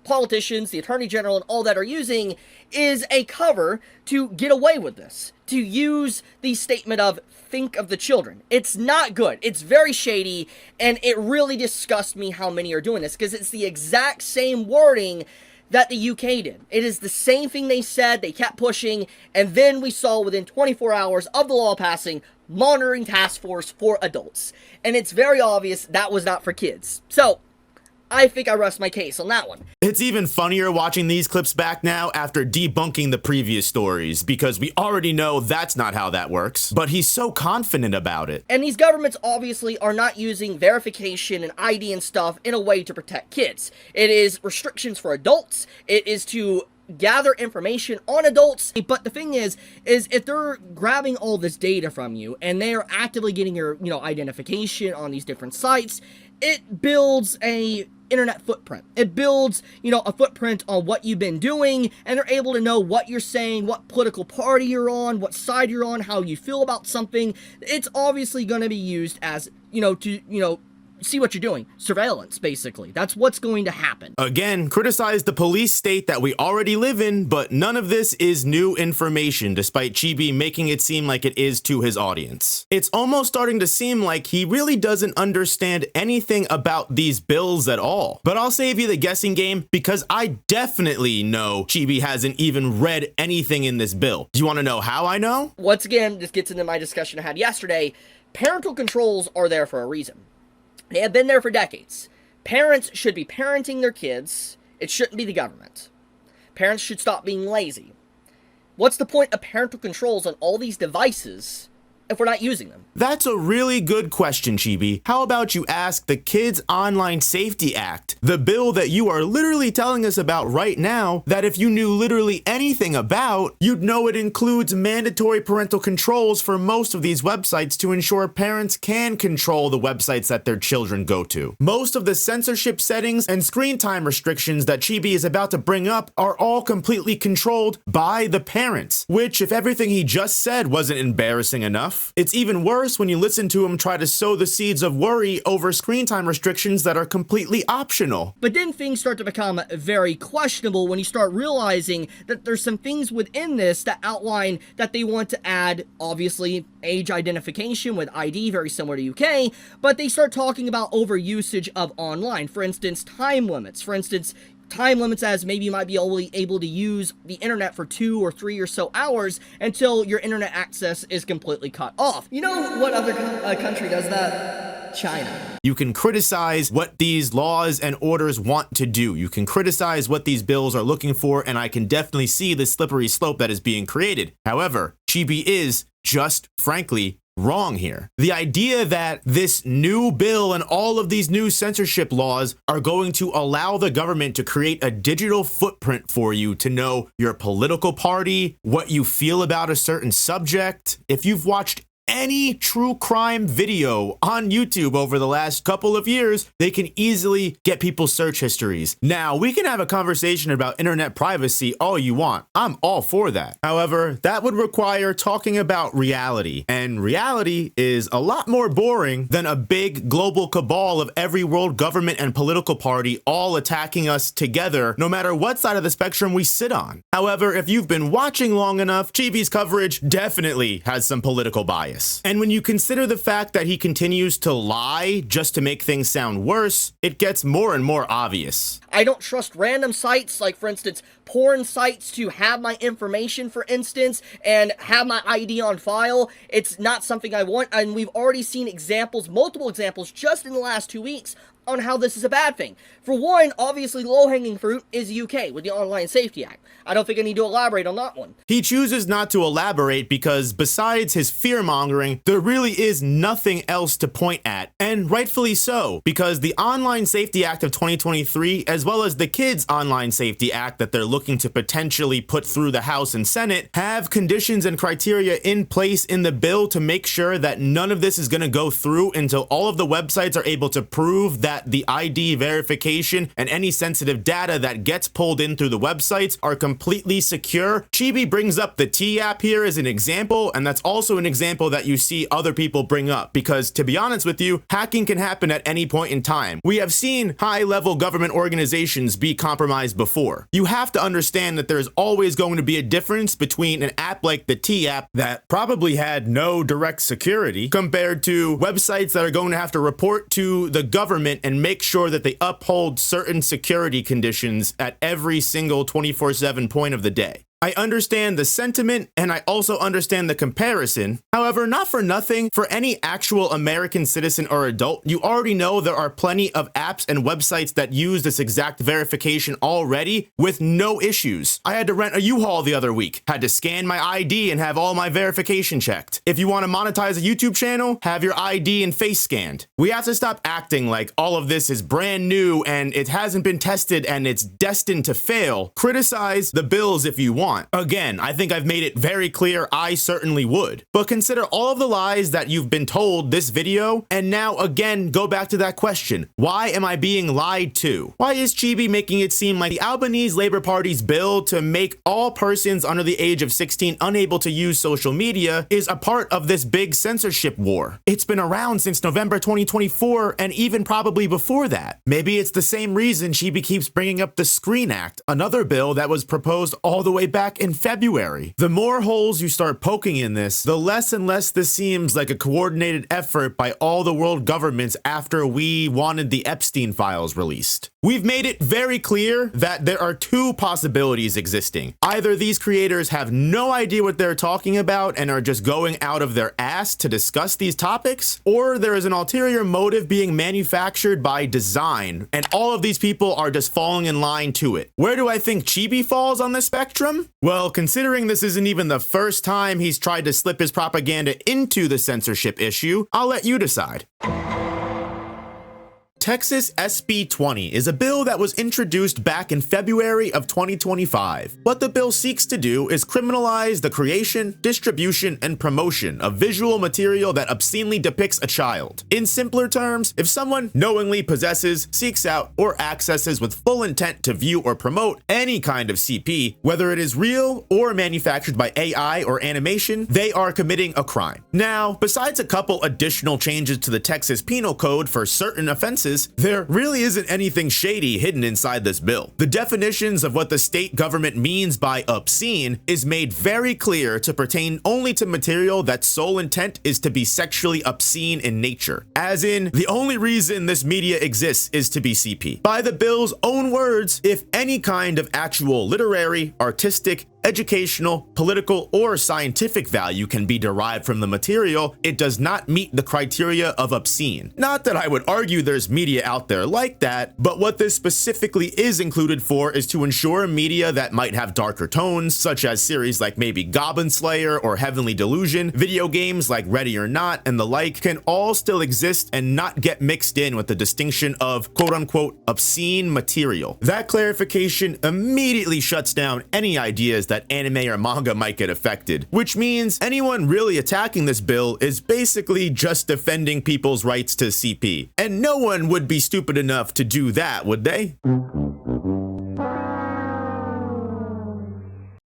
politicians, the attorney general, and all that are using is a cover to get away with this, to use the statement of think of the children. It's not good. It's very shady, and it really disgusts me how many are doing this, because it's the exact same wording that the UK did. It is the same thing they said, they kept pushing, and then we saw within 24 hours of the law passing, monitoring task force for adults. And it's very obvious that was not for kids. So, I think I rest my case on that one. It's even funnier watching these clips back now after debunking the previous stories, because we already know that's not how that works, but he's so confident about it. And these governments obviously are not using verification and ID and stuff in a way to protect kids. It is restrictions for adults. It is to gather information on adults. But the thing is if they're grabbing all this data from you and they're actively getting your, identification on these different sites, it builds a internet footprint. It builds, a footprint on what you've been doing, and they're able to know what you're saying, what political party you're on, what side you're on, how you feel about something. It's obviously going to be used as, to see what you're doing. Surveillance, basically. That's what's going to happen. Again, criticize the police state that we already live in, but none of this is new information, despite Chibi making it seem like it is to his audience. It's almost starting to seem like he really doesn't understand anything about these bills at all. But I'll save you the guessing game, because I definitely know Chibi hasn't even read anything in this bill. Do you want to know how I know? Once again, this gets into my discussion I had yesterday. Parental controls are there for a reason. They have been there for decades. Parents should be parenting their kids. It shouldn't be the government. Parents should stop being lazy. What's the point of parental controls on all these devices if we're not using them? That's a really good question, Chibi. How about you ask the Kids Online Safety Act, the bill that you are literally telling us about right now, that if you knew literally anything about, you'd know it includes mandatory parental controls for most of these websites to ensure parents can control the websites that their children go to. Most of the censorship settings and screen time restrictions that Chibi is about to bring up are all completely controlled by the parents, which, if everything he just said wasn't embarrassing enough, it's even worse when you listen to him try to sow the seeds of worry over screen time restrictions that are completely optional. But then things start to become very questionable when you start realizing that there's some things within this that outline that they want to add, obviously, age identification with ID, very similar to UK, but they start talking about overusage of online. For instance, time limits. For instance, time limits as maybe you might be only able to use the internet for 2 or 3 or so hours until your internet access is completely cut off. You know what other country does that? China. You can criticize what these laws and orders want to do. You can criticize what these bills are looking for, and I can definitely see the slippery slope that is being created. However, Chibi is just, frankly, wrong here. The idea that this new bill and all of these new censorship laws are going to allow the government to create a digital footprint for you to know your political party, what you feel about a certain subject. If you've watched any true crime video on YouTube over the last couple of years, they can easily get people's search histories. Now, we can have a conversation about internet privacy all you want. I'm all for that. However, that would require talking about reality, and reality is a lot more boring than a big global cabal of every world government and political party all attacking us together, no matter what side of the spectrum we sit on. However, if you've been watching long enough, Chibi's coverage definitely has some political bias. And when you consider the fact that he continues to lie just to make things sound worse, it gets more and more obvious. I don't trust random sites, like for instance, porn sites, to have my information, for instance, and have my ID on file. It's not something I want, and we've already seen examples, multiple examples, just in the last 2 weeks on how this is a bad thing. For one, obviously low-hanging fruit is UK with the Online Safety Act. I don't think I need to elaborate on that one. He chooses not to elaborate because besides his fear-mongering, there really is nothing else to point at, and rightfully so, because the Online Safety Act of 2023, as well as the Kids Online Safety Act that they're looking to potentially put through the House and Senate, have conditions and criteria in place in the bill to make sure that none of this is going to go through until all of the websites are able to prove that that the ID verification and any sensitive data that gets pulled in through the websites are completely secure. Chibi brings up the T app here as an example, and that's also an example that you see other people bring up, because to be honest with you, hacking can happen at any point in time. We have seen high-level government organizations be compromised before. You have to understand that there's always going to be a difference between an app like the T app that probably had no direct security compared to websites that are going to have to report to the government and make sure that they uphold certain security conditions at every single 24/7 point of the day. I understand the sentiment, and I also understand the comparison. However, not for nothing, for any actual American citizen or adult, you already know there are plenty of apps and websites that use this exact verification already with no issues. I had to rent a U-Haul the other week, had to scan my ID and have all my verification checked. If you want to monetize a YouTube channel, have your ID and face scanned. We have to stop acting like all of this is brand new and it hasn't been tested and it's destined to fail. Criticize the bills if you want. Again, I think I've made it very clear I certainly would. But consider all of the lies that you've been told this video, and now again go back to that question. Why am I being lied to? Why is Chibi making it seem like the Albanese Labour Party's bill to make all persons under the age of 16 unable to use social media is a part of this big censorship war? It's been around since November 2024 and even probably before that. Maybe it's the same reason Chibi keeps bringing up the Screen Act, another bill that was proposed all the way back in February. The more holes you start poking in this, the less and less this seems like a coordinated effort by all the world governments after we wanted the Epstein files released. We've made it very clear that there are two possibilities existing. Either these creators have no idea what they're talking about and are just going out of their ass to discuss these topics, or there is an ulterior motive being manufactured by design, and all of these people are just falling in line to it. Where do I think Chibi falls on the spectrum? Well, considering this isn't even the first time he's tried to slip his propaganda into the censorship issue, I'll let you decide. Texas SB 20 is a bill that was introduced back in February of 2025. What the bill seeks to do is criminalize the creation, distribution, and promotion of visual material that obscenely depicts a child. In simpler terms, if someone knowingly possesses, seeks out, or accesses with full intent to view or promote any kind of CP, whether it is real or manufactured by AI or animation, they are committing a crime. Now, besides a couple additional changes to the Texas Penal Code for certain offenses, there really isn't anything shady hidden inside this bill. The definitions of what the state government means by obscene is made very clear to pertain only to material that sole intent is to be sexually obscene in nature. As in, the only reason this media exists is to be CP. By the bill's own words, if any kind of actual literary, artistic, educational, political, or scientific value can be derived from the material, it does not meet the criteria of obscene. Not that I would argue there's media out there like that, but what this specifically is included for is to ensure media that might have darker tones, such as series like maybe Goblin Slayer or Heavenly Delusion, video games like Ready or Not, and the like, can all still exist and not get mixed in with the distinction of quote-unquote obscene material. That clarification immediately shuts down any ideas that anime or manga might get affected, which means anyone really attacking this bill is basically just defending people's rights to CP. And no one would be stupid enough to do that, would they?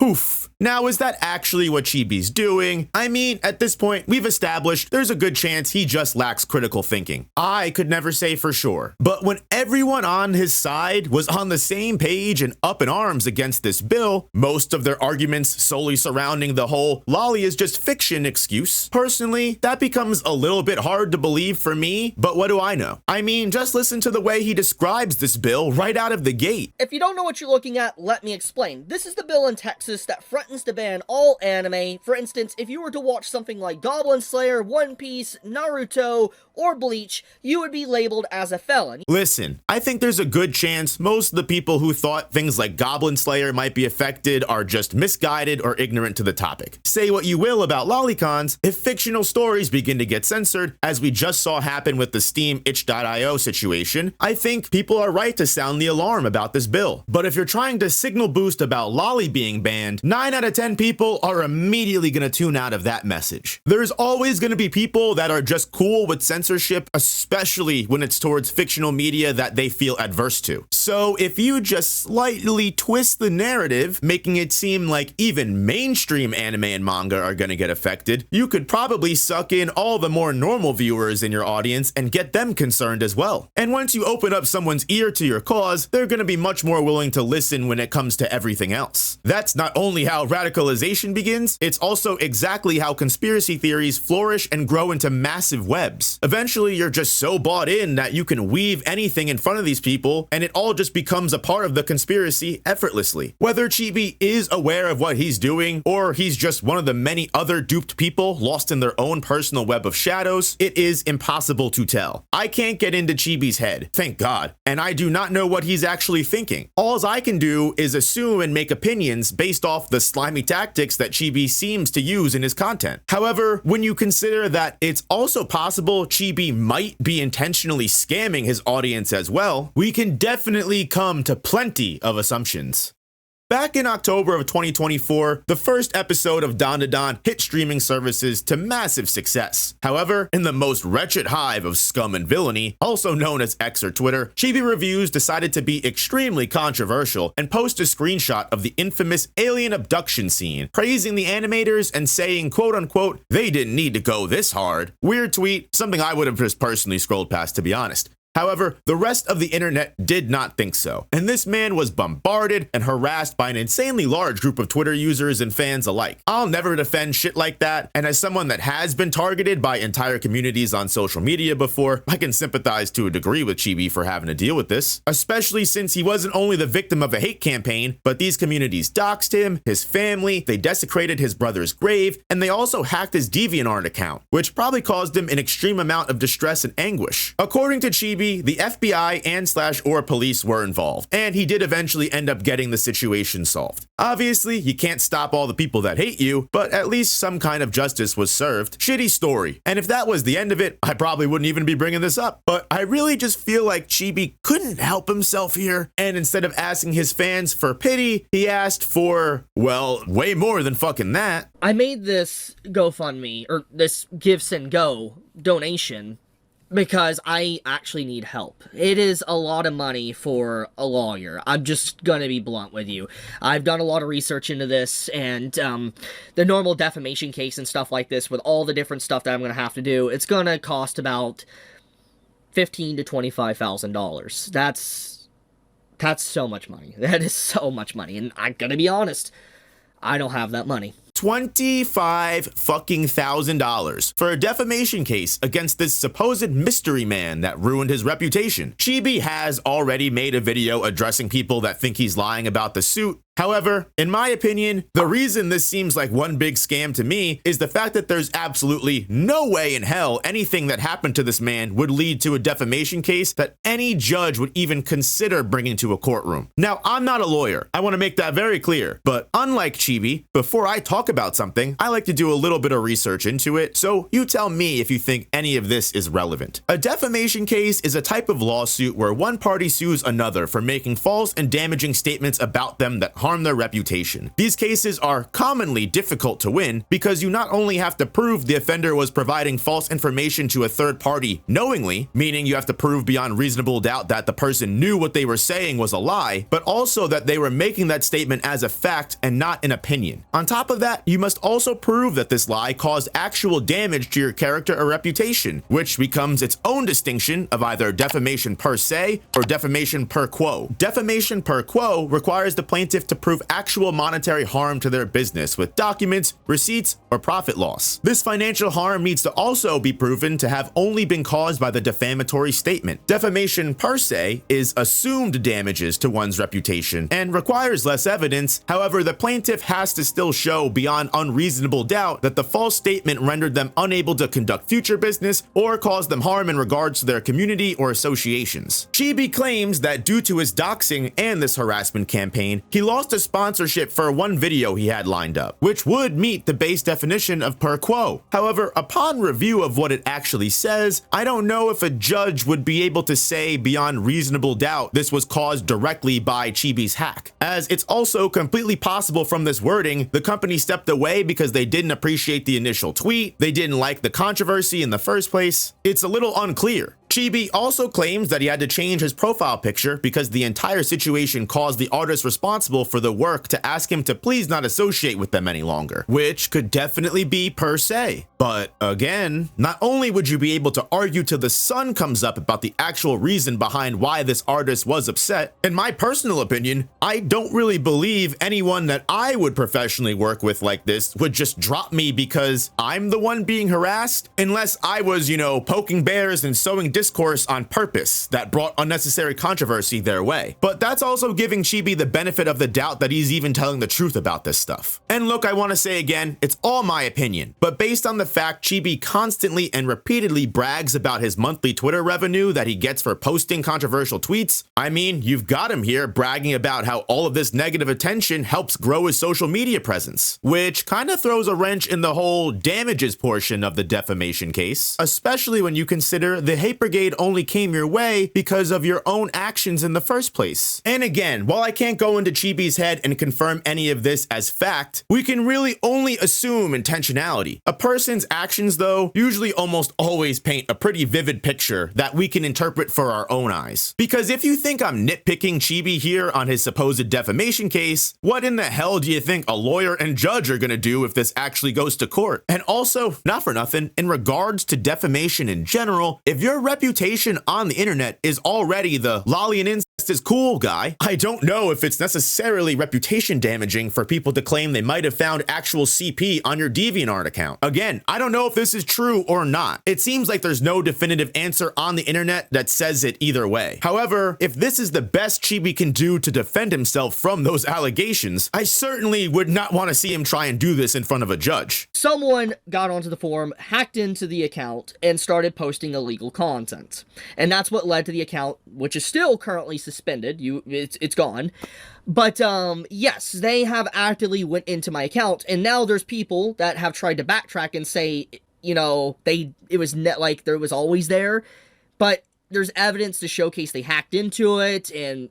Oof. Now, is that actually what Chibi's doing? I mean, at this point, we've established there's a good chance he just lacks critical thinking. I could never say for sure. But when everyone on his side was on the same page and up in arms against this bill, most of their arguments solely surrounding the whole lolly is just fiction excuse, personally, that becomes a little bit hard to believe for me, but what do I know? I mean, just listen to the way he describes this bill right out of the gate. If you don't know what you're looking at, let me explain. This is the bill in Texas that threatens to ban all anime. For instance, if you were to watch something like Goblin Slayer, One Piece, Naruto, or Bleach, you would be labeled as a felon. Listen, I think there's a good chance most of the people who thought things like Goblin Slayer might be affected are just misguided or ignorant to the topic. Say what you will about lolicons, if fictional stories begin to get censored, as we just saw happen with the Steam itch.io situation, I think people are right to sound the alarm about this bill. But if you're trying to signal boost about lolly being banned, 9 out of 10 people are immediately going to tune out of that message. There's always going to be people that are just cool with censorship, especially when it's towards fictional media that they feel adverse to. So if you just slightly twist the narrative, making it seem like even mainstream anime and manga are going to get affected, you could probably suck in all the more normal viewers in your audience and get them concerned as well. And once you open up someone's ear to your cause, they're going to be much more willing to listen when it comes to everything else. That's not only how radicalization begins, it's also exactly how conspiracy theories flourish and grow into massive webs. Eventually, you're just so bought in that you can weave anything in front of these people, and it all just becomes a part of the conspiracy effortlessly. Whether Chibi is aware of what he's doing, or he's just one of the many other duped people lost in their own personal web of shadows, it is impossible to tell. I can't get into Chibi's head, thank God, and I do not know what he's actually thinking. All I can do is assume and make opinions based off the slimy tactics that Chibi seems to use in his content. However, when you consider that it's also possible Chibi might be intentionally scamming his audience as well, we can definitely come to plenty of assumptions. Back in October of 2024, the first episode of Dan Da Dan hit streaming services to massive success. However, in the most wretched hive of scum and villainy, also known as X or Twitter, Chibi Reviews decided to be extremely controversial and post a screenshot of the infamous alien abduction scene, praising the animators and saying, quote unquote, they didn't need to go this hard. Weird tweet, something I would have just personally scrolled past, to be honest. However, the rest of the internet did not think so, and this man was bombarded and harassed by an insanely large group of Twitter users and fans alike. I'll never defend shit like that, and as someone that has been targeted by entire communities on social media before, I can sympathize to a degree with Chibi for having to deal with this, especially since he wasn't only the victim of a hate campaign, but these communities doxed him, his family, they desecrated his brother's grave, and they also hacked his DeviantArt account, which probably caused him an extreme amount of distress and anguish. According to Chibi, the FBI and/or police were involved, and he did eventually end up getting the situation solved. Obviously, you can't stop all the people that hate you, but at least some kind of justice was served. Shitty story. And if that was the end of it, I probably wouldn't even be bringing this up. But I really just feel like Chibi couldn't help himself here, and instead of asking his fans for pity, he asked for, well, way more than fucking that. I made this GoFundMe, or this Give, Send, Go donation, because I actually need help. It is a lot of money for a lawyer. I'm just gonna be blunt with you. I've done a lot of research into this, and the normal defamation case and stuff like this, with all the different stuff that I'm gonna have to do, it's gonna cost about $15,000 to $25,000. That's so much money. That is so much money, and I'm gonna be honest, I don't have that money. $25,000 for a defamation case against this supposed mystery man that ruined his reputation. Chibi has already made a video addressing people that think he's lying about the suit. However, in my opinion, the reason this seems like one big scam to me is the fact that there's absolutely no way in hell anything that happened to this man would lead to a defamation case that any judge would even consider bringing to a courtroom. Now, I'm not a lawyer. I want to make that very clear. But unlike Chibi, before I talk about something, I like to do a little bit of research into it, so you tell me if you think any of this is relevant. A defamation case is a type of lawsuit where one party sues another for making false and damaging statements about them that harm their reputation. These cases are commonly difficult to win because you not only have to prove the offender was providing false information to a third party knowingly, meaning you have to prove beyond reasonable doubt that the person knew what they were saying was a lie, but also that they were making that statement as a fact and not an opinion. On top of that, you must also prove that this lie caused actual damage to your character or reputation, which becomes its own distinction of either defamation per se or defamation per quo. Defamation per quo requires the plaintiff to prove actual monetary harm to their business with documents, receipts, or profit loss. This financial harm needs to also be proven to have only been caused by the defamatory statement. Defamation per se is assumed damages to one's reputation and requires less evidence. However, the plaintiff has to still show beyond unreasonable doubt that the false statement rendered them unable to conduct future business or caused them harm in regards to their community or associations. Chibi claims that due to his doxing and this harassment campaign, he lost lost a sponsorship for one video he had lined up, which would meet the base definition of per quo. However, upon review of what it actually says, I don't know if a judge would be able to say beyond reasonable doubt this was caused directly by Chibi's hack, as it's also completely possible from this wording the company stepped away because they didn't appreciate the initial tweet, they didn't like the controversy in the first place. It's a little unclear. Chibi also claims that he had to change his profile picture because the entire situation caused the artist responsible for the work to ask him to please not associate with them any longer, which could definitely be per se. But again, not only would you be able to argue till the sun comes up about the actual reason behind why this artist was upset, in my personal opinion, I don't really believe anyone that I would professionally work with like this would just drop me because I'm the one being harassed, unless I was, poking bears and sowing discourse on purpose that brought unnecessary controversy their way. But that's also giving Chibi the benefit of the doubt that he's even telling the truth about this stuff. And look, I want to say again, it's all my opinion, but based on the fact Chibi constantly and repeatedly brags about his monthly Twitter revenue that he gets for posting controversial tweets, I mean, you've got him here bragging about how all of this negative attention helps grow his social media presence, which kind of throws a wrench in the whole damages portion of the defamation case, especially when you consider the hate brigade only came your way because of your own actions in the first place. And again, while I can't go into Chibi's head and confirm any of this as fact, we can really only assume intentionality. A person's actions, though, usually almost always paint a pretty vivid picture that we can interpret for our own eyes. Because if you think I'm nitpicking Chibi here on his supposed defamation case, what in the hell do you think a lawyer and judge are gonna do if this actually goes to court? And also, not for nothing, in regards to defamation in general, if your reputation on the internet is already the lolly and incest is cool guy, I don't know if it's necessarily reputation damaging for people to claim they might have found actual CP on your DeviantArt account. Again, I don't know if this is true or not. It seems like there's no definitive answer on the internet that says it either way. However, if this is the best Chibi can do to defend himself from those allegations, I certainly would not want to see him try and do this in front of a judge. Someone got onto the forum, hacked into the account, and started posting illegal content. And that's what led to the account, which is still currently suspended. It's gone. But yes, they have actively went into my account, and now there's people that have tried to backtrack and say, it was always there, but there's evidence to showcase they hacked into it, and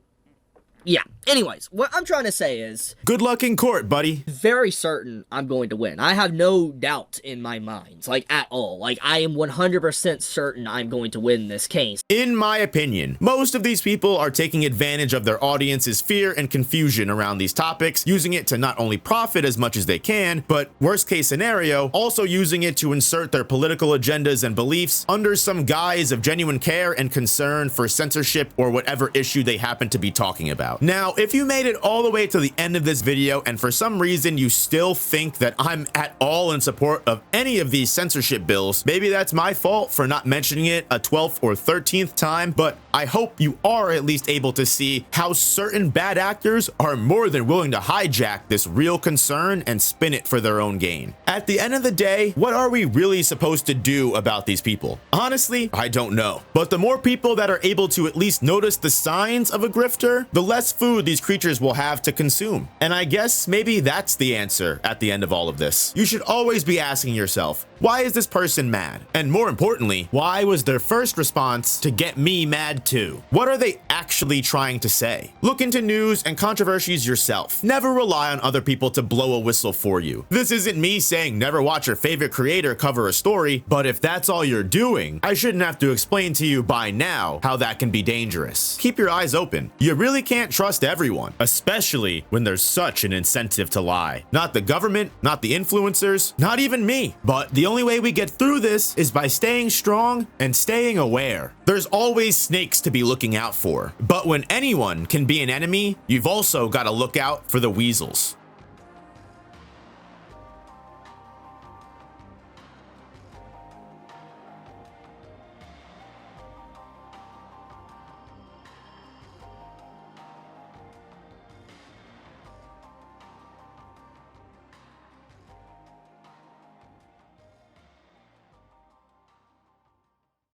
yeah. Anyways, what I'm trying to say is, good luck in court, buddy. Very certain I'm going to win. I have no doubt in my mind, at all. I am 100% certain I'm going to win this case. In my opinion, most of these people are taking advantage of their audience's fear and confusion around these topics, using it to not only profit as much as they can, but worst case scenario, also using it to insert their political agendas and beliefs under some guise of genuine care and concern for censorship or whatever issue they happen to be talking about. Now, if you made it all the way to the end of this video and for some reason you still think that I'm at all in support of any of these censorship bills, maybe that's my fault for not mentioning it a 12th or 13th time, but I hope you are at least able to see how certain bad actors are more than willing to hijack this real concern and spin it for their own gain. At the end of the day, what are we really supposed to do about these people? Honestly, I don't know. But the more people that are able to at least notice the signs of a grifter, the less food these creatures will have to consume. And I guess maybe that's the answer at the end of all of this. You should always be asking yourself, why is this person mad? And more importantly, why was their first response to get me mad too? What are they actually trying to say? Look into news and controversies yourself. Never rely on other people to blow a whistle for you. This isn't me saying never watch your favorite creator cover a story, but if that's all you're doing, I shouldn't have to explain to you by now how that can be dangerous. Keep your eyes open. You really can't trust everyone, especially when there's such an incentive to lie. Not the government, not the influencers, not even me. But the only way we get through this is by staying strong and staying aware. There's always snakes to be looking out for, but when anyone can be an enemy, you've also got to look out for the weasels.